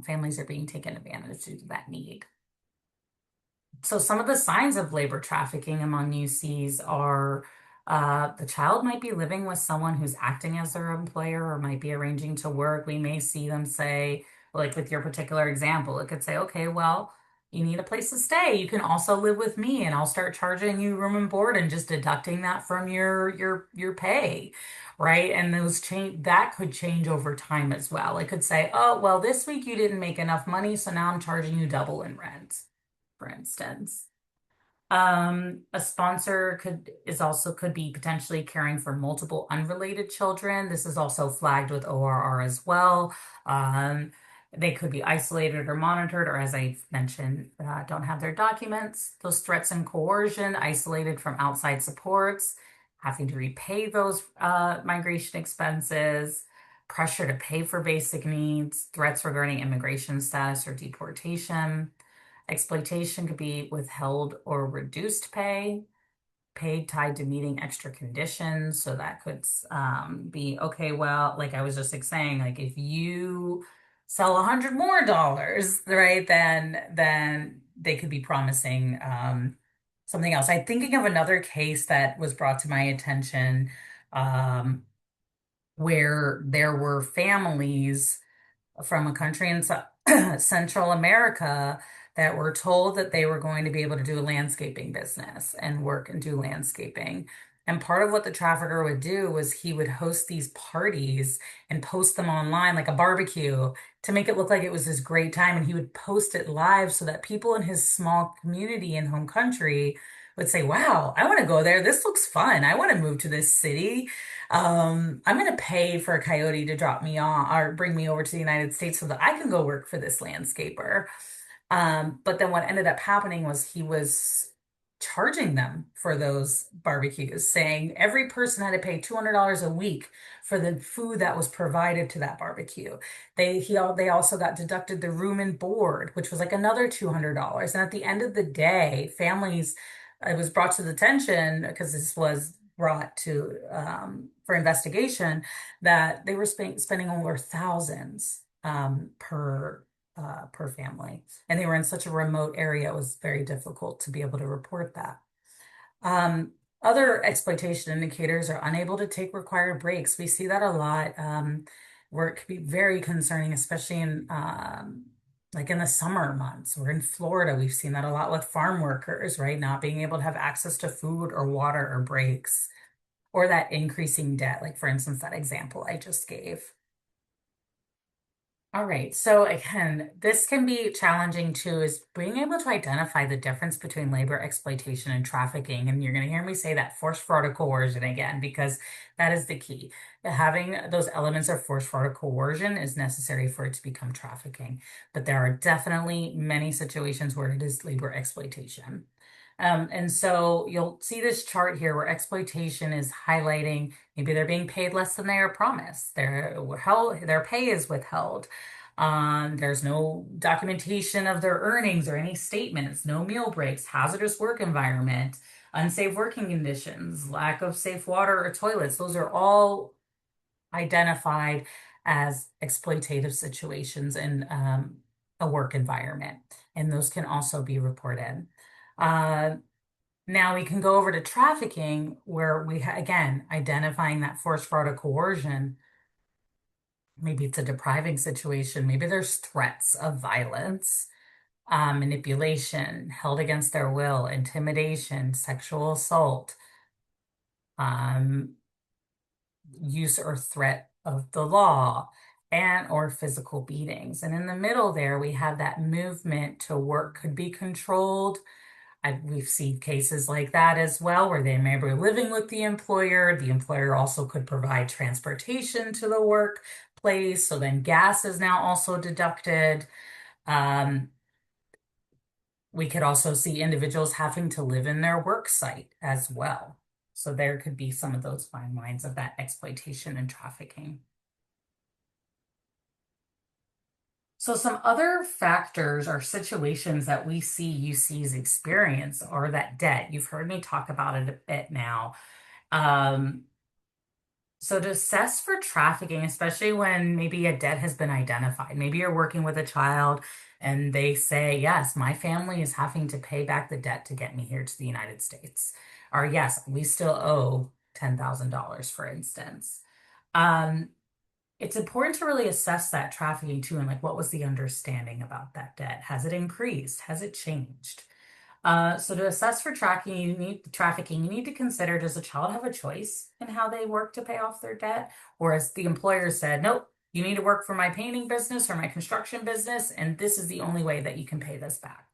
families are being taken advantage due to that need. So some of the signs of labor trafficking among UCs are the child might be living with someone who's acting as their employer or might be arranging to work. We may see them say, like with your particular example, it could say, okay, well, you need a place to stay. You can also live with me and I'll start charging you room and board and just deducting that from your pay, right? And those change that could change over time as well. It could say, oh, well, this week you didn't make enough money, so now I'm charging you double in rent for instance. A sponsor could be potentially caring for multiple unrelated children. This is also flagged with ORR as well. Um, they could be isolated or monitored, or as I mentioned, don't have their documents. Those threats and coercion, isolated from outside supports, having to repay those migration expenses, pressure to pay for basic needs, threats regarding immigration status or deportation. Exploitation could be withheld or reduced pay, paid tied to meeting extra conditions. So that could be okay. Well, like I was just like saying, like if you sell $100 more, right, then they could be promising something else. I'm thinking of another case that was brought to my attention um, where there were families from a country in Central America that were told that they were going to be able to do a landscaping business and work and do landscaping. And part of what the trafficker would do was he would host these parties and post them online like a barbecue to make it look like it was this great time. And he would post it live so that people in his small community and home country would say, wow, I want to go there. This looks fun. I want to move to this city. I'm going to pay for a coyote to drop me off or bring me over to the United States so that I can go work for this landscaper. But then what ended up happening was he was charging them for those barbecues, saying every person had to pay $200 a week for the food that was provided to that barbecue. They also got deducted the room and board, which was like another $200. And at the end of the day, families, it was brought to the attention because this was brought to for investigation that they were spending over thousands per family. And they were in such a remote area, it was very difficult to be able to report that. Other exploitation indicators are unable to take required breaks. We see that a lot, where it could be very concerning, especially in like in the summer months. Or in Florida, we've seen that a lot with farm workers, right? Not being able to have access to food or water or breaks, or that increasing debt, like for instance, that example I just gave. All right. So again, this can be challenging too, is being able to identify the difference between labor exploitation and trafficking. And you're going to hear me say that forced fraud or coercion again, because that is the key. Having those elements of forced fraud or coercion is necessary for it to become trafficking. But there are definitely many situations where it is labor exploitation. And so you'll see this chart here where exploitation is highlighting maybe they're being paid less than they are promised. Their pay is withheld. There's no documentation of their earnings or any statements, no meal breaks, hazardous work environment, unsafe working conditions, lack of safe water or toilets. Those are all identified as exploitative situations in a work environment, and those can also be reported. Uh, Now we can go over to trafficking, where again, identifying that forced fraud or coercion. Maybe it's a depriving situation. Maybe there's threats of violence, manipulation, held against their will, intimidation, sexual assault, um, use or threat of the law, and or physical beatings. And in the middle there, we have that movement to work could be controlled. We've seen cases like that as well, where they may be living with the employer. The employer also could provide transportation to the workplace. So then gas is now also deducted. Um, we could also see individuals having to live in their work site as well. So there could be some of those fine lines of that exploitation and trafficking. So some other factors or situations that we see UCs experience are that debt. You've heard me talk about it a bit now. Um, so to assess for trafficking, especially when maybe a debt has been identified, maybe you're working with a child and they say, yes, my family is having to pay back the debt to get me here to the United States. Or yes, we still owe $10,000, for instance. Um, it's important to really assess that trafficking too, and like what was the understanding about that debt? Has it increased? Has it changed? So to assess for trafficking, you need to consider, does the child have a choice in how they work to pay off their debt? Or as the employer said, nope, you need to work for my painting business or my construction business, and this is the only way that you can pay this back.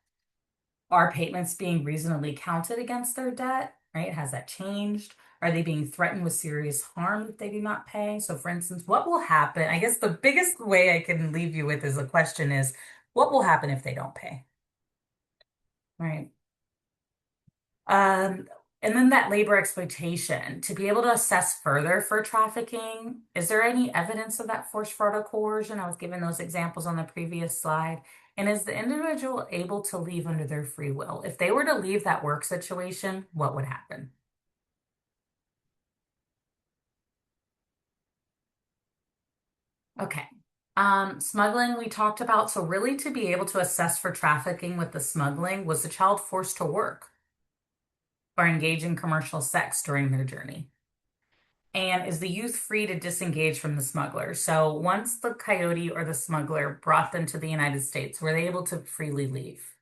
Are payments being reasonably counted against their debt, right? Has that changed? Are they being threatened with serious harm if they do not pay? So for instance, what will happen? I guess the biggest way I can leave you with is a question is, what will happen if they don't pay? Right. Um, and then that labor exploitation, to be able to assess further for trafficking, is there any evidence of that forced fraud or coercion? I was given those examples on the previous slide. And is the individual able to leave under their free will? If they were to leave that work situation, what would happen? Okay. Smuggling we talked about. So really to be able to assess for trafficking with the smuggling, was the child forced to work or engage in commercial sex during their journey? And is the youth free to disengage from the smuggler? So once the coyote or the smuggler brought them to the United States, were they able to freely leave?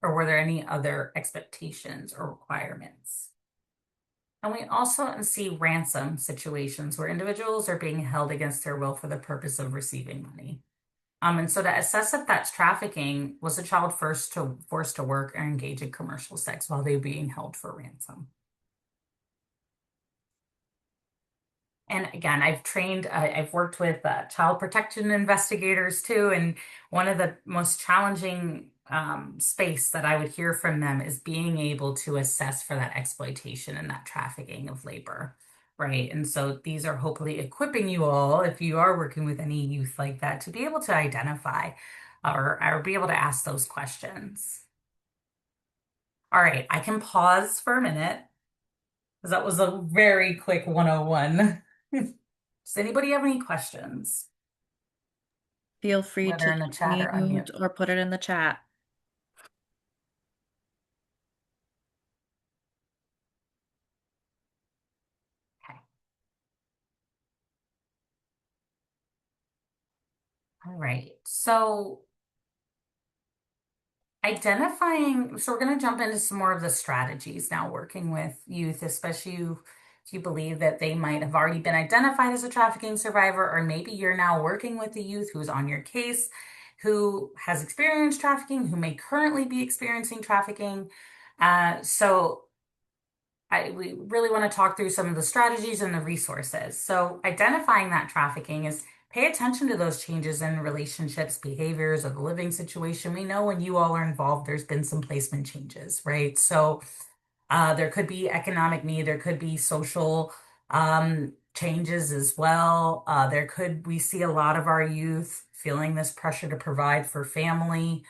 Or were there any other expectations or requirements? And we also see ransom situations where individuals are being held against their will for the purpose of receiving money. And so to assess if that's trafficking, was the child forced to work or engage in commercial sex while they were being held for ransom? And again, I've worked with child protection investigators too. And one of the most challenging space that I would hear from them is being able to assess for that exploitation and that trafficking of labor, right? And so these are hopefully equipping you all, if you are working with any youth like that, to be able to identify or be able to ask those questions. All right, I can pause for a minute because that was a very quick 101. Does anybody have any questions, Feel free whether to in the chat or unmute unmute? or put it in the chat. Okay. All right. So so we're going to jump into some more of the strategies now working with youth, especially if you believe that they might have already been identified as a trafficking survivor, or maybe you're now working with a youth who's on your case, who has experienced trafficking, who may currently be experiencing trafficking. So we really want to talk through some of the strategies and the resources. So identifying that trafficking is pay attention to those changes in relationships, behaviors, or the living situation. We know when you all are involved, there's been some placement changes, right? So there could be economic need, there could be social changes as well. We see a lot of our youth feeling this pressure to provide for family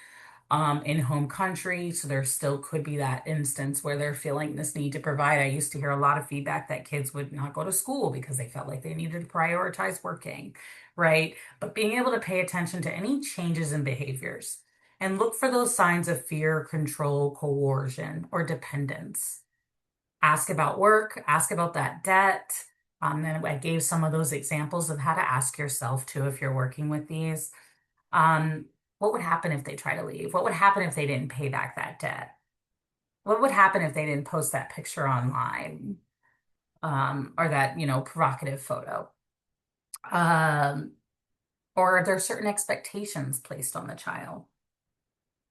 in home country. So there still could be that instance where they're feeling this need to provide. I used to hear a lot of feedback that kids would not go to school because they felt like they needed to prioritize working, right? But being able to pay attention to any changes in behaviors and look for those signs of fear, control, coercion, or dependence. Ask about work, ask about that debt. Then I gave some of those examples of how to ask yourself too if you're working with these. Um, what would happen if they try to leave? What would happen if they didn't pay back that debt? What would happen if they didn't post that picture online? Or that, provocative photo? Um, or are there certain expectations placed on the child?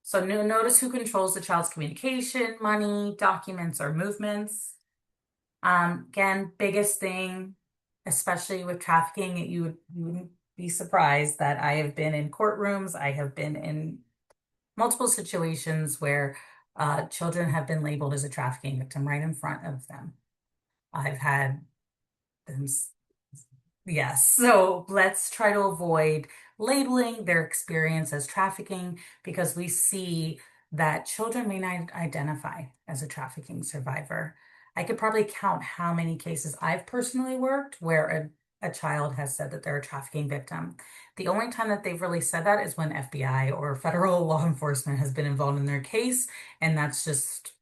So notice who controls the child's communication, money, documents, or movements. Again, biggest thing, especially with trafficking, you wouldn't be surprised that I have been in courtrooms, I have been in multiple situations where children have been labeled as a trafficking victim right in front of them. I've had them, yes. So let's try to avoid labeling their experience as trafficking because we see that children may not identify as a trafficking survivor. I could probably count how many cases I've personally worked where a child has said that they're a trafficking victim. The only time that they've really said that is when FBI or federal law enforcement has been involved in their case, and that's just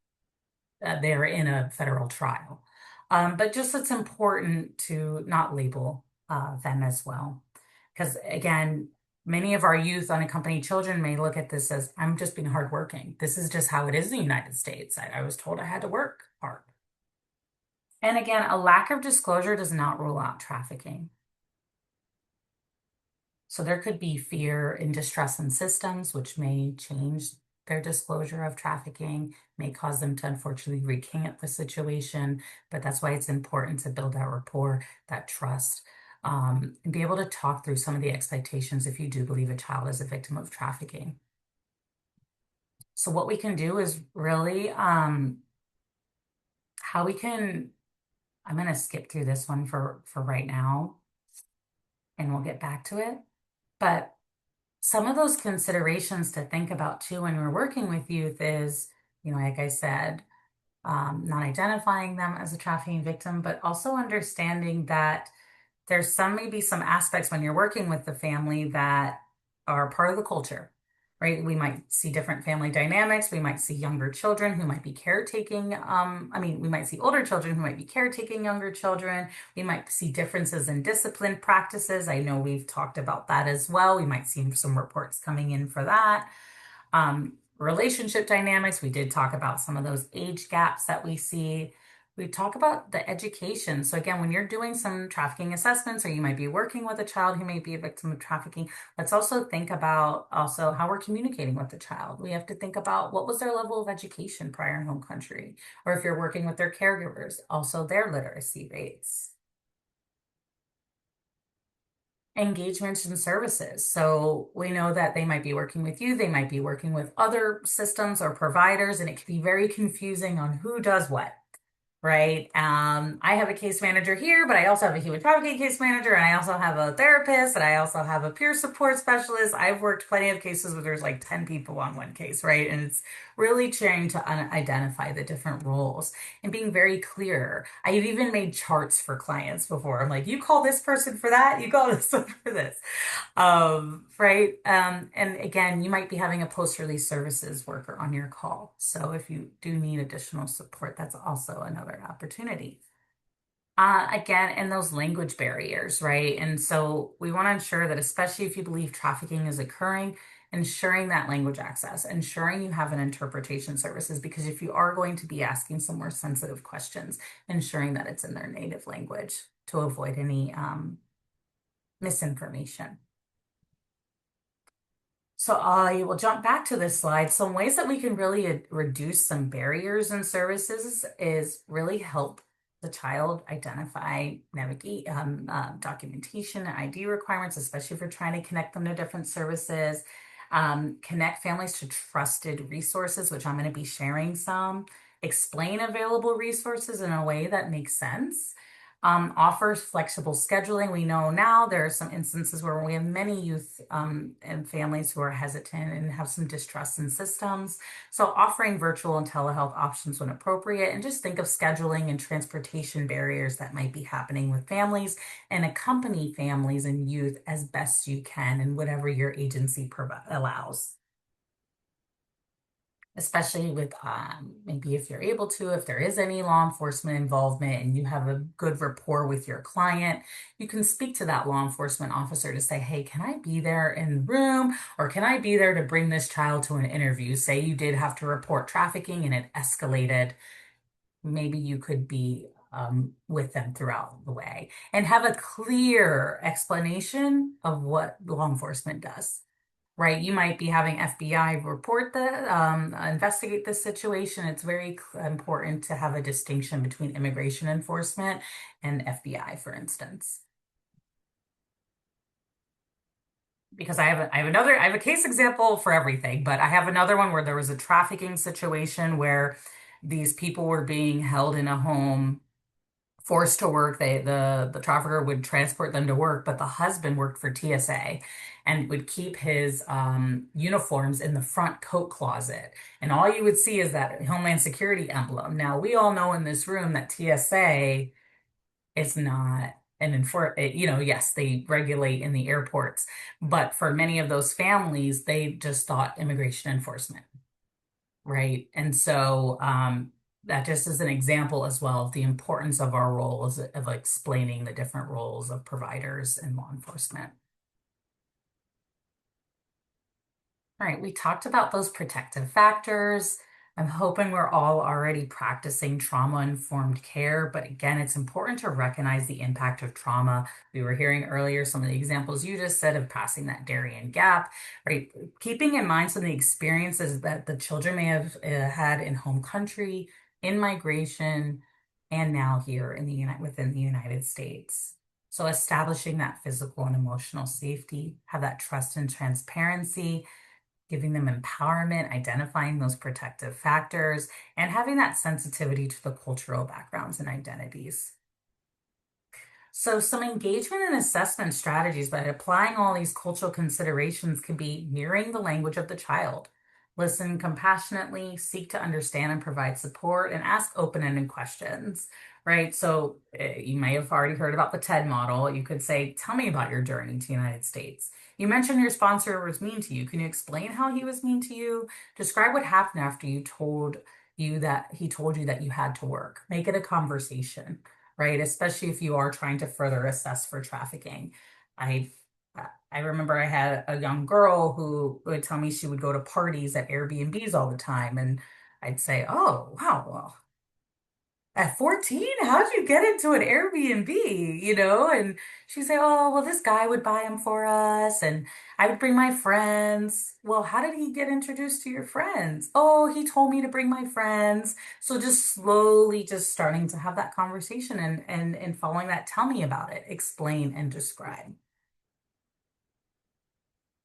they're in a federal trial. But just it's important to not label them as well. Because again, many of our youth unaccompanied children may look at this as, I'm just being hardworking. This is just how it is in the United States. I was told I had to work hard. And again, a lack of disclosure does not rule out trafficking. So there could be fear and distrust in systems, which may change their disclosure of trafficking, may cause them to unfortunately recant the situation. But that's why it's important to build that rapport, that trust, and be able to talk through some of the expectations if you do believe a child is a victim of trafficking. So what we can do is really how we can, I'm going to skip through this one for right now, and we'll get back to it. But some of those considerations to think about too when we're working with youth is, like I said, not identifying them as a trafficking victim, but also understanding that there's maybe some aspects when you're working with the family that are part of the culture, right? We might see different family dynamics. We might see younger children who might be caretaking. We might see older children who might be caretaking younger children. We might see differences in discipline practices. I know we've talked about that as well. We might see some reports coming in for that. Relationship dynamics, we did talk about some of those age gaps that we see. We talk about the education. So again, when you're doing some trafficking assessments, or you might be working with a child who may be a victim of trafficking, let's also think about also how we're communicating with the child. We have to think about what was their level of education prior in home country, or if you're working with their caregivers, also their literacy rates. Engagements and services. So we know that they might be working with you, they might be working with other systems or providers, and it can be very confusing on who does what. Right. I have a case manager here, but I also have a human trafficking case manager, and I also have a therapist, and I also have a peer support specialist. I've worked plenty of cases where there's like 10 people on one case, right? And it's really trying to identify the different roles and being very clear. I've even made charts for clients before. I'm like, you call this person for that, you call this one for this. Right. And again, you might be having a post-release services worker on your call. So if you do need additional support, that's also another opportunity. Again, and those language barriers, right? And so we want to ensure that, especially if you believe trafficking is occurring, ensuring that language access, ensuring you have an interpretation services, because if you are going to be asking some more sensitive questions, ensuring that it's in their native language to avoid any misinformation. So I will jump back to this slide. Some ways that we can really reduce some barriers in services is really help the child identify, navigate documentation and ID requirements, especially if you're trying to connect them to different services. Connect families to trusted resources, which I'm going to be sharing some. Explain available resources in a way that makes sense. Offers flexible scheduling. We know now there are some instances where we have many youth and families who are hesitant and have some distrust in systems. So offering virtual and telehealth options when appropriate, and just think of scheduling and transportation barriers that might be happening with families, and accompany families and youth as best you can and whatever your agency allows, especially with maybe if you're able to, if there is any law enforcement involvement and you have a good rapport with your client, you can speak to that law enforcement officer to say, hey, can I be there in the room? Or can I be there to bring this child to an interview? Say you did have to report trafficking and it escalated. Maybe you could be with them throughout the way and have a clear explanation of what law enforcement does, right? You might be having FBI report investigate this situation. It's very important to have a distinction between immigration enforcement and FBI, for instance. Because I have a case example for everything, but I have another one where there was a trafficking situation where these people were being held in a home, forced to work. The trafficker would transport them to work, but the husband worked for TSA and would keep his uniforms in the front coat closet. And all you would see is that Homeland Security emblem. Now, we all know in this room that TSA is not yes, they regulate in the airports, but for many of those families, they just thought immigration enforcement. Right. And so that just is an example as well of the importance of our roles of explaining the different roles of providers and law enforcement. All right, we talked about those protective factors. I'm hoping we're all already practicing trauma-informed care, but again, it's important to recognize the impact of trauma. We were hearing earlier some of the examples you just said of passing that Darien Gap, right? Keeping in mind some of the experiences that the children may have had in home country, in migration, and now here in within the United States. So establishing that physical and emotional safety, have that trust and transparency, giving them empowerment, identifying those protective factors, and having that sensitivity to the cultural backgrounds and identities. So some engagement and assessment strategies by applying all these cultural considerations could be mirroring the language of the child. Listen compassionately, seek to understand and provide support, and ask open-ended questions, right? So you may have already heard about the TED model. You could say, tell me about your journey to the United States. You mentioned your sponsor was mean to you. Can you explain how he was mean to you? Describe what happened after he told you that you had to work. Make it a conversation, right? Especially if you are trying to further assess for trafficking. I I remember I had a young girl who would tell me she would go to parties at Airbnbs all the time, and I'd say, "Oh, wow, well, at 14, how'd you get into an Airbnb?" And she'd say, "Oh, well, this guy would buy them for us, and I would bring my friends." Well, how did he get introduced to your friends? Oh, he told me to bring my friends. So just slowly just starting to have that conversation and following that, tell me about it, explain and describe.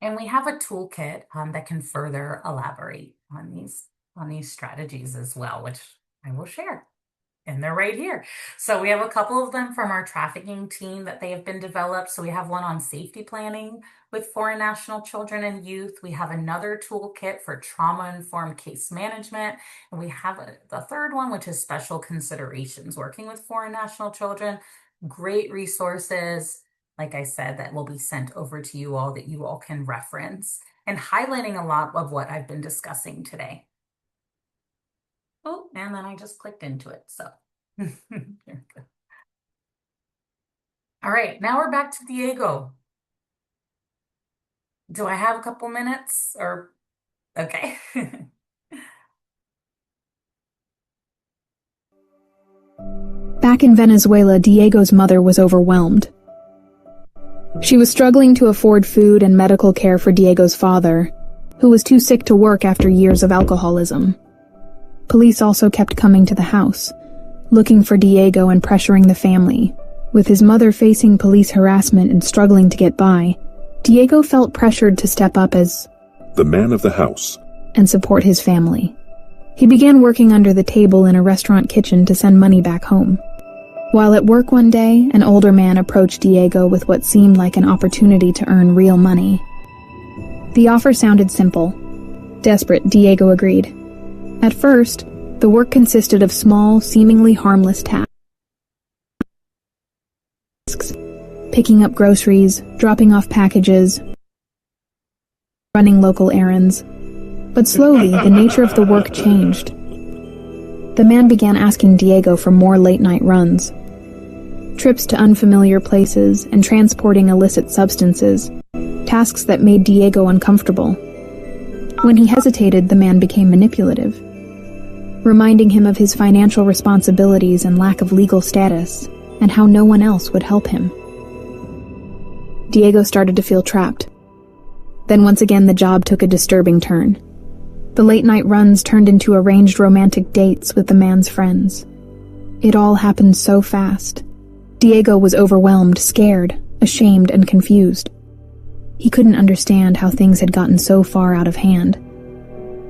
And we have a toolkit that can further elaborate on these strategies as well, which I will share. And they're right here. So we have a couple of them from our trafficking team that they have been developed. So we have one on safety planning with foreign national children and youth. We have another toolkit for trauma-informed case management. And we have the third one, which is special considerations, working with foreign national children. Great resources, like I said, that will be sent over to you all that you all can reference and highlighting a lot of what I've been discussing today. Oh, and then I just clicked into it. So, there we go. All right, now we're back to Diego. Do I have a couple minutes or okay? Back in Venezuela, Diego's mother was overwhelmed. She was struggling to afford food and medical care for Diego's father, who was too sick to work after years of alcoholism. Police also kept coming to the house, looking for Diego and pressuring the family. With his mother facing police harassment and struggling to get by, Diego felt pressured to step up as the man of the house and support his family. He began working under the table in a restaurant kitchen to send money back home. While at work one day, an older man approached Diego with what seemed like an opportunity to earn real money. The offer sounded simple. Desperate, Diego agreed. At first, the work consisted of small, seemingly harmless tasks. Picking up groceries, dropping off packages, running local errands. But slowly, the nature of the work changed. The man began asking Diego for more late-night runs, trips to unfamiliar places, and transporting illicit substances, tasks that made Diego uncomfortable. When he hesitated, the man became manipulative, reminding him of his financial responsibilities and lack of legal status, and how no one else would help him. Diego started to feel trapped. Then once again the job took a disturbing turn. The late-night runs turned into arranged romantic dates with the man's friends. It all happened so fast. Diego was overwhelmed, scared, ashamed, and confused. He couldn't understand how things had gotten so far out of hand.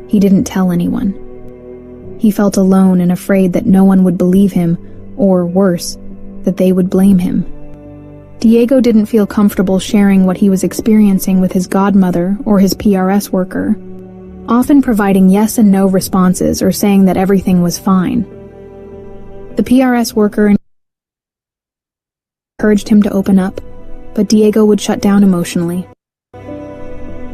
He didn't tell anyone. He felt alone and afraid that no one would believe him, or worse, that they would blame him. Diego didn't feel comfortable sharing what he was experiencing with his godmother or his PRS worker, often providing yes and no responses or saying that everything was fine. The PRS worker encouraged him to open up, but Diego would shut down emotionally.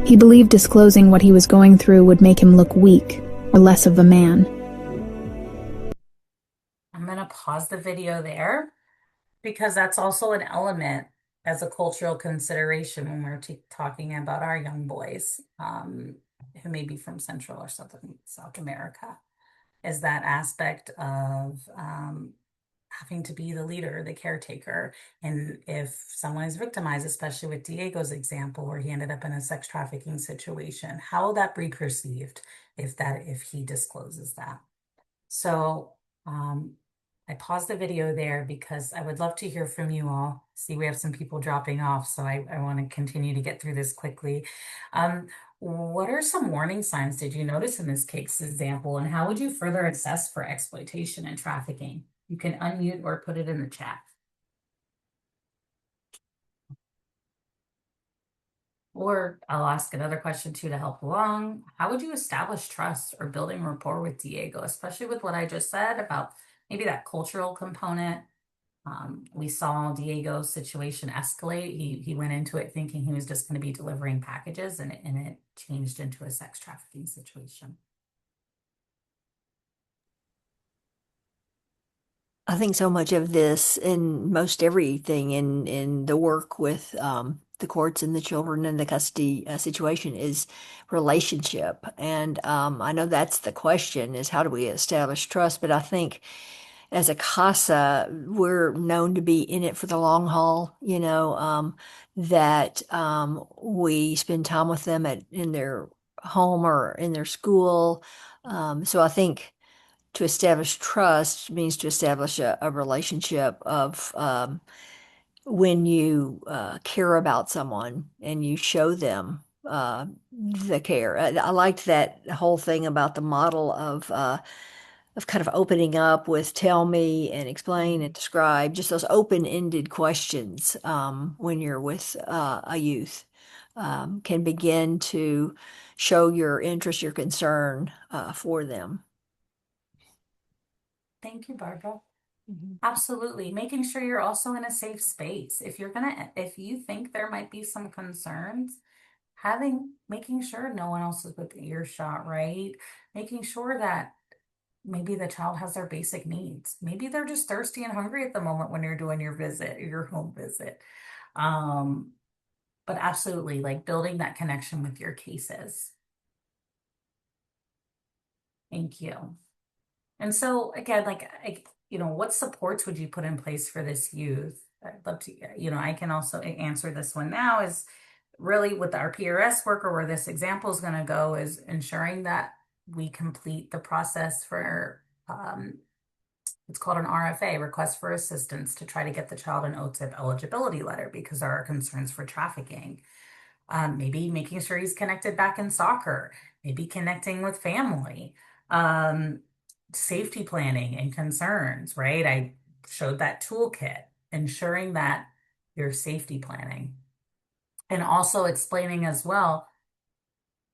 He believed disclosing what he was going through would make him look weak or less of a man. I'm going to pause the video there because that's also an element as a cultural consideration when we're talking about our young boys who may be from Central or South America, is that aspect of having to be the leader, the caretaker. And if someone is victimized, especially with Diego's example, where he ended up in a sex trafficking situation, how will that be perceived if he discloses that? So I paused the video there because I would love to hear from you all. See, we have some people dropping off, so I want to continue to get through this quickly. What are some warning signs did you notice in this case example, and how would you further assess for exploitation and trafficking? You can unmute or put it in the chat. Or I'll ask another question too to help along. How would you establish trust or building rapport with Diego, especially with what I just said about maybe that cultural component? We saw Diego's situation escalate. He went into it thinking he was just going to be delivering packages, and it changed into a sex trafficking situation. I think so much of this and most everything in the work with the courts and the children and the custody situation is relationship. And I know that's the question, is how do we establish trust? But I think as a CASA, we're known to be in it for the long haul, that we spend time with them in their home or in their school. So I think to establish trust means to establish a relationship of when you care about someone and you show them the care. I liked that whole thing about the model of kind of opening up with tell me and explain and describe, just those open-ended questions when you're with a youth can begin to show your interest, your concern for them. Thank you, Barbara. Mhm. Absolutely. Making sure you're also in a safe space. If you think there might be some concerns, making sure no one else is within earshot, right? Making sure that maybe the child has their basic needs. Maybe they're just thirsty and hungry at the moment when you're doing your home visit. Um, but absolutely, like building that connection with your cases. Thank you. And so again, what supports would you put in place for this youth? I'd love to, I can also answer this one now is really with our PRS work or where this example is going to go is ensuring that we complete the process for, it's called an RFA, request for assistance, to try to get the child an OTIP eligibility letter because there are concerns for trafficking. Maybe making sure he's connected back in soccer, maybe connecting with family, um, safety planning and concerns, right? I showed that toolkit, ensuring that you're safety planning and also explaining as well,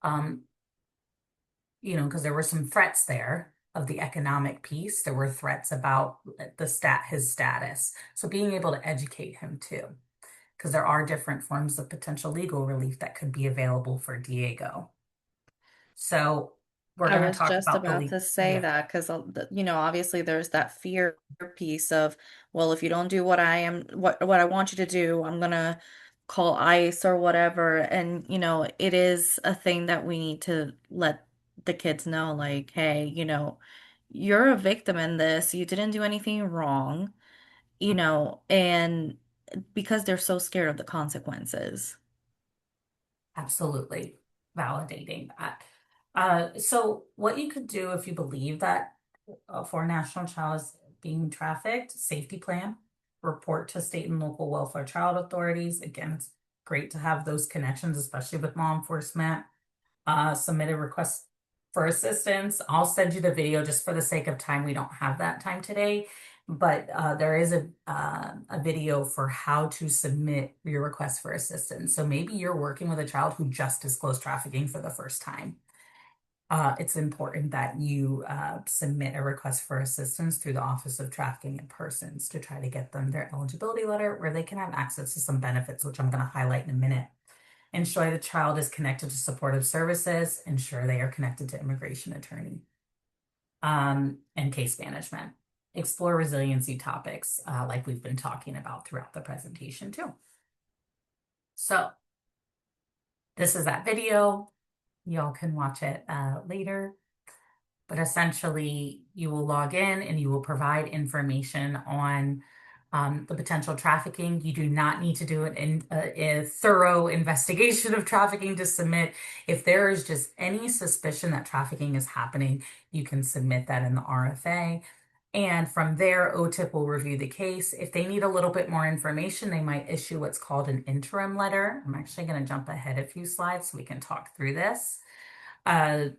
um, because there were some threats there of the economic piece. There were threats about his status. So being able to educate him too, because there are different forms of potential legal relief that could be available for Diego. So we're I going to was talk just about about to say yeah, that because, obviously there's that fear piece of, well, if you don't do what I want you to do, I'm gonna call ICE or whatever. And, it is a thing that we need to let the kids know, like, hey, you're a victim in this. You didn't do anything wrong, and because they're so scared of the consequences. absolutely validating that. So what you could do if you believe that a foreign national child is being trafficked, safety plan, report to state and local welfare child authorities. Again, it's great to have those connections, especially with law enforcement. Submit a request for assistance. I'll send you the video just for the sake of time. We don't have that time today, but there is a video for how to submit your request for assistance. So maybe you're working with a child who just disclosed trafficking for the first time. It's important that you submit a request for assistance through the Office of Trafficking in Persons to try to get them their eligibility letter where they can have access to some benefits, which I'm going to highlight in a minute. Ensure the child is connected to supportive services. Ensure they are connected to immigration attorney and case management. Explore resiliency topics like we've been talking about throughout the presentation too. So this is that video. Y'all can watch it later. But essentially, you will log in and you will provide information on the potential trafficking. You do not need to do a thorough investigation of trafficking to submit. If there is just any suspicion that trafficking is happening, you can submit that in the RFA. And from there, OTIP will review the case. If they need a little bit more information, they might issue what's called an interim letter. I'm actually going to jump ahead a few slides so we can talk through this. And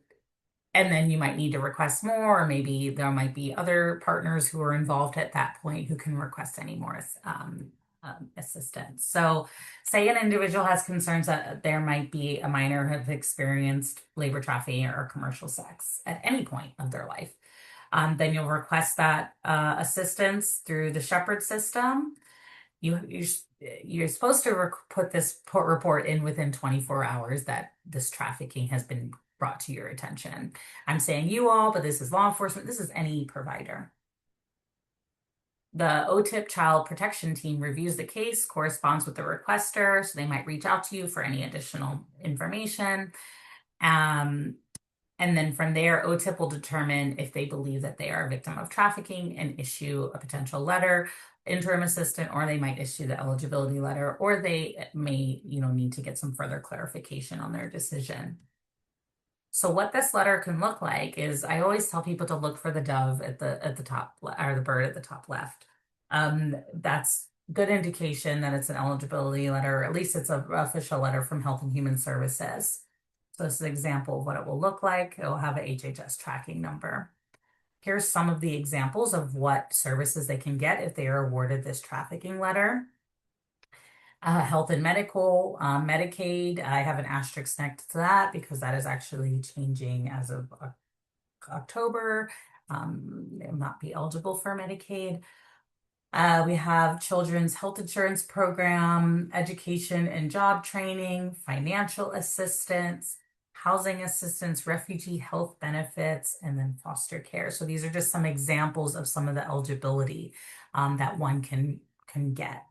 then you might need to request more, or maybe there might be other partners who are involved at that point who can request any more assistance. So say an individual has concerns that there might be a minor who have experienced labor trafficking or commercial sex at any point of their life. Then you'll request that assistance through the Shepherd system. You're supposed to put this report in within 24 hours that this trafficking has been brought to your attention. I'm saying you all, but this is law enforcement. This is any provider. The OTIP Child Protection Team reviews the case, corresponds with the requester, so they might reach out to you for any additional information. And then from there, OTIP will determine if they believe that they are a victim of trafficking and issue a potential letter, interim assistant, or they might issue the eligibility letter, or they may, need to get some further clarification on their decision. So what this letter can look like is, I always tell people to look for the dove at the top, or the bird at the top left. That's good indication that it's an eligibility letter, or at least it's an official letter from Health and Human Services. So this is an example of what it will look like. It will have a HHS tracking number. Here's some of the examples of what services they can get if they are awarded this trafficking letter. Health and medical, Medicaid, I have an asterisk next to that because that is actually changing as of October. They will not be eligible for Medicaid. We have children's health insurance program, education and job training, financial assistance, housing assistance, refugee health benefits, and then foster care. So these are just some examples of some of the eligibility that one can get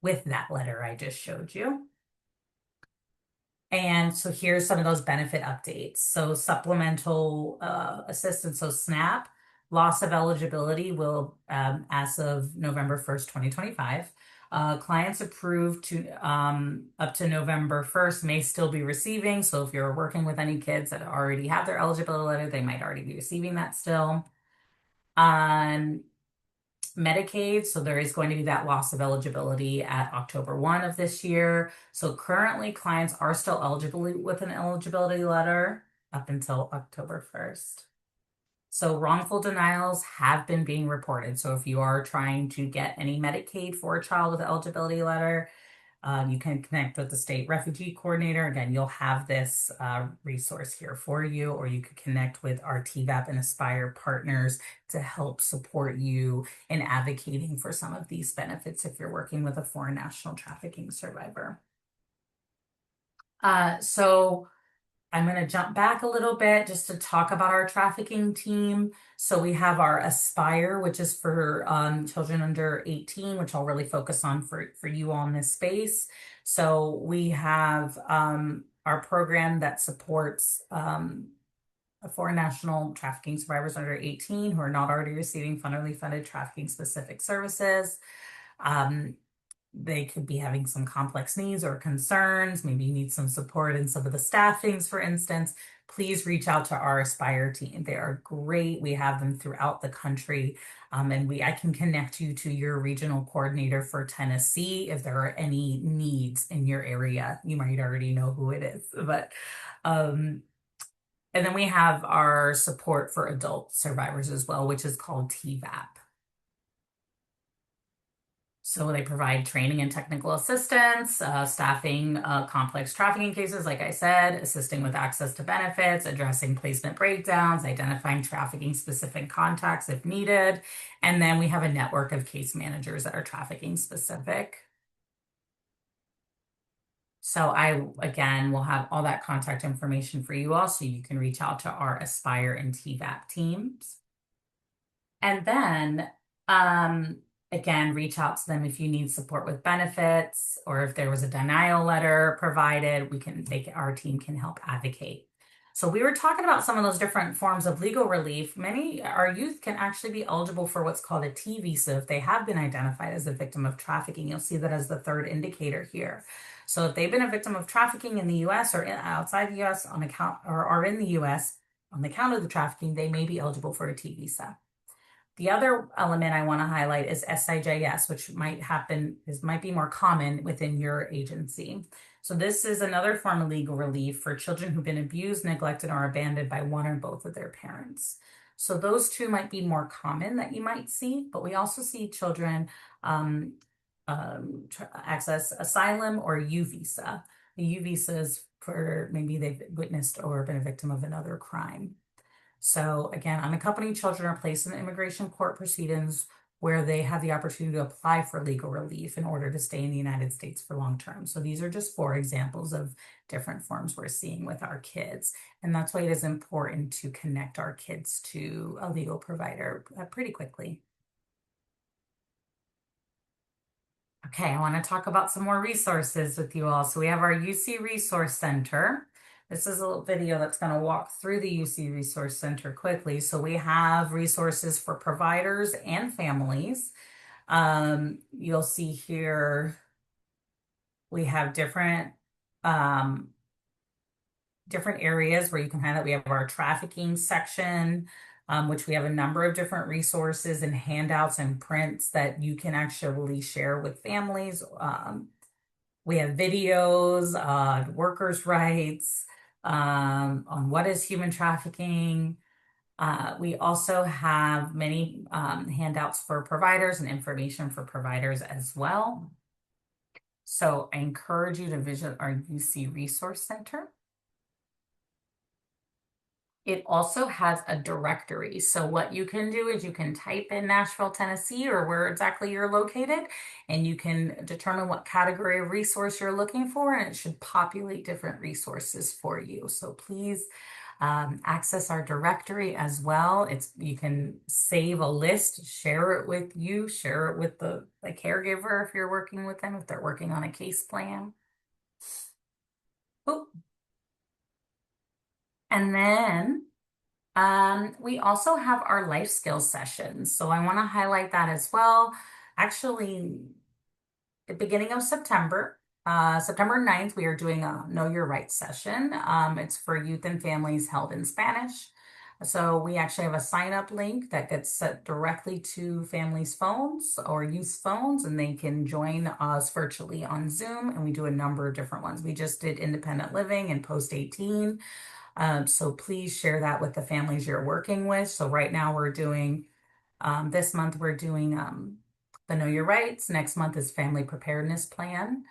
with that letter I just showed you. And so here's some of those benefit updates. So supplemental assistance, so SNAP, loss of eligibility will, as of November 1st, 2025, clients approved to up to November 1st may still be receiving. So if you're working with any kids that already have their eligibility letter, they might already be receiving that still. On Medicaid, so there is going to be that loss of eligibility at October 1 of this year. So currently clients are still eligible with an eligibility letter up until October 1st. So wrongful denials have been being reported. So if you are trying to get any Medicaid for a child with an eligibility letter, you can connect with the state refugee coordinator. Again, you'll have this resource here for you, or you could connect with our TVAP and Aspire partners to help support you in advocating for some of these benefits if you're working with a foreign national trafficking survivor. So I'm going to jump back a little bit just to talk about our trafficking team. So we have our Aspire, which is for children under 18, which I'll really focus on for you all in this space. So we have our program that supports foreign national trafficking survivors under 18 who are not already receiving federally funded trafficking specific services. They could be having some complex needs or concerns. Maybe you need some support in some of the staffings, for instance. Please reach out to our Aspire team. They are great. We have them throughout the country. And I can connect you to your regional coordinator for Tennessee if there are any needs in your area. You might already know who it is, but and then we have our support for adult survivors as well, which is called TVAP. So they provide training and technical assistance, staffing complex trafficking cases, like I said, assisting with access to benefits, addressing placement breakdowns, identifying trafficking specific contacts if needed. And then we have a network of case managers that are trafficking specific. So again, will have all that contact information for you all, so you can reach out to our Aspire and TVAP teams. And then, again, reach out to them if you need support with benefits or if there was a denial letter provided, our team can help advocate. So we were talking about some of those different forms of legal relief. Our youth can actually be eligible for what's called a T visa if they have been identified as a victim of trafficking. You'll see that as the third indicator here. So if they've been a victim of trafficking in the US or outside the US on account, or are in the US on account of the trafficking, they may be eligible for a T visa. The other element I want to highlight is SIJS, which might be more common within your agency. So this is another form of legal relief for children who've been abused, neglected, or abandoned by one or both of their parents. So those two might be more common that you might see, but we also see children access asylum or U visa. The U visa is for maybe they've witnessed or been a victim of another crime. So again, unaccompanied children are placed in immigration court proceedings where they have the opportunity to apply for legal relief in order to stay in the United States for long term. So these are just 4 examples of different forms we're seeing with our kids. And that's why it is important to connect our kids to a legal provider pretty quickly. Okay, I want to talk about some more resources with you all. So we have our UC Resource Center. This is a little video that's going to walk through the UC Resource Center quickly. So we have resources for providers and families. You'll see here we have different areas where you can have that. We have our trafficking section, which we have a number of different resources and handouts and prints that you can actually share with families. We have videos on workers' rights, on what is human trafficking. We also have many handouts for providers and information for providers as well. So I encourage you to visit our UC Resource Center. It also has a directory. So what you can do is you can type in Nashville, Tennessee, or where exactly you're located, and you can determine what category of resource you're looking for, and it should populate different resources for you. So please access our directory as well. You can save a list, share it with you, share it with the caregiver if you're working with them, if they're working on a case plan. Oop. And then we also have our life skills sessions. So I want to highlight that as well. Actually, the beginning of September, September 9th, we are doing a Know Your Rights session. It's for youth and families held in Spanish. So we actually have a sign up link that gets sent directly to families' phones or youth phones, and they can join us virtually on Zoom. And we do a number of different ones. We just did independent living and post 18. So please share that with the families you're working with. So right now we're doing, this month we're doing the Know Your Rights. Next month is Family Preparedness Plan.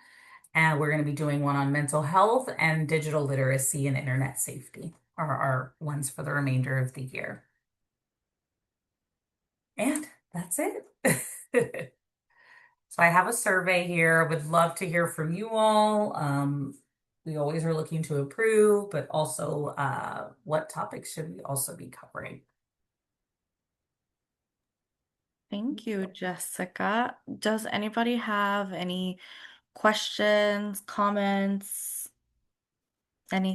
And we're going to be doing one on mental health and digital literacy and internet safety are our ones for the remainder of the year. And that's it. So I have a survey here. Would love to hear from you all. We always are looking to improve, but also what topics should we also be covering? Thank you, Jessica. Does anybody have any questions, comments?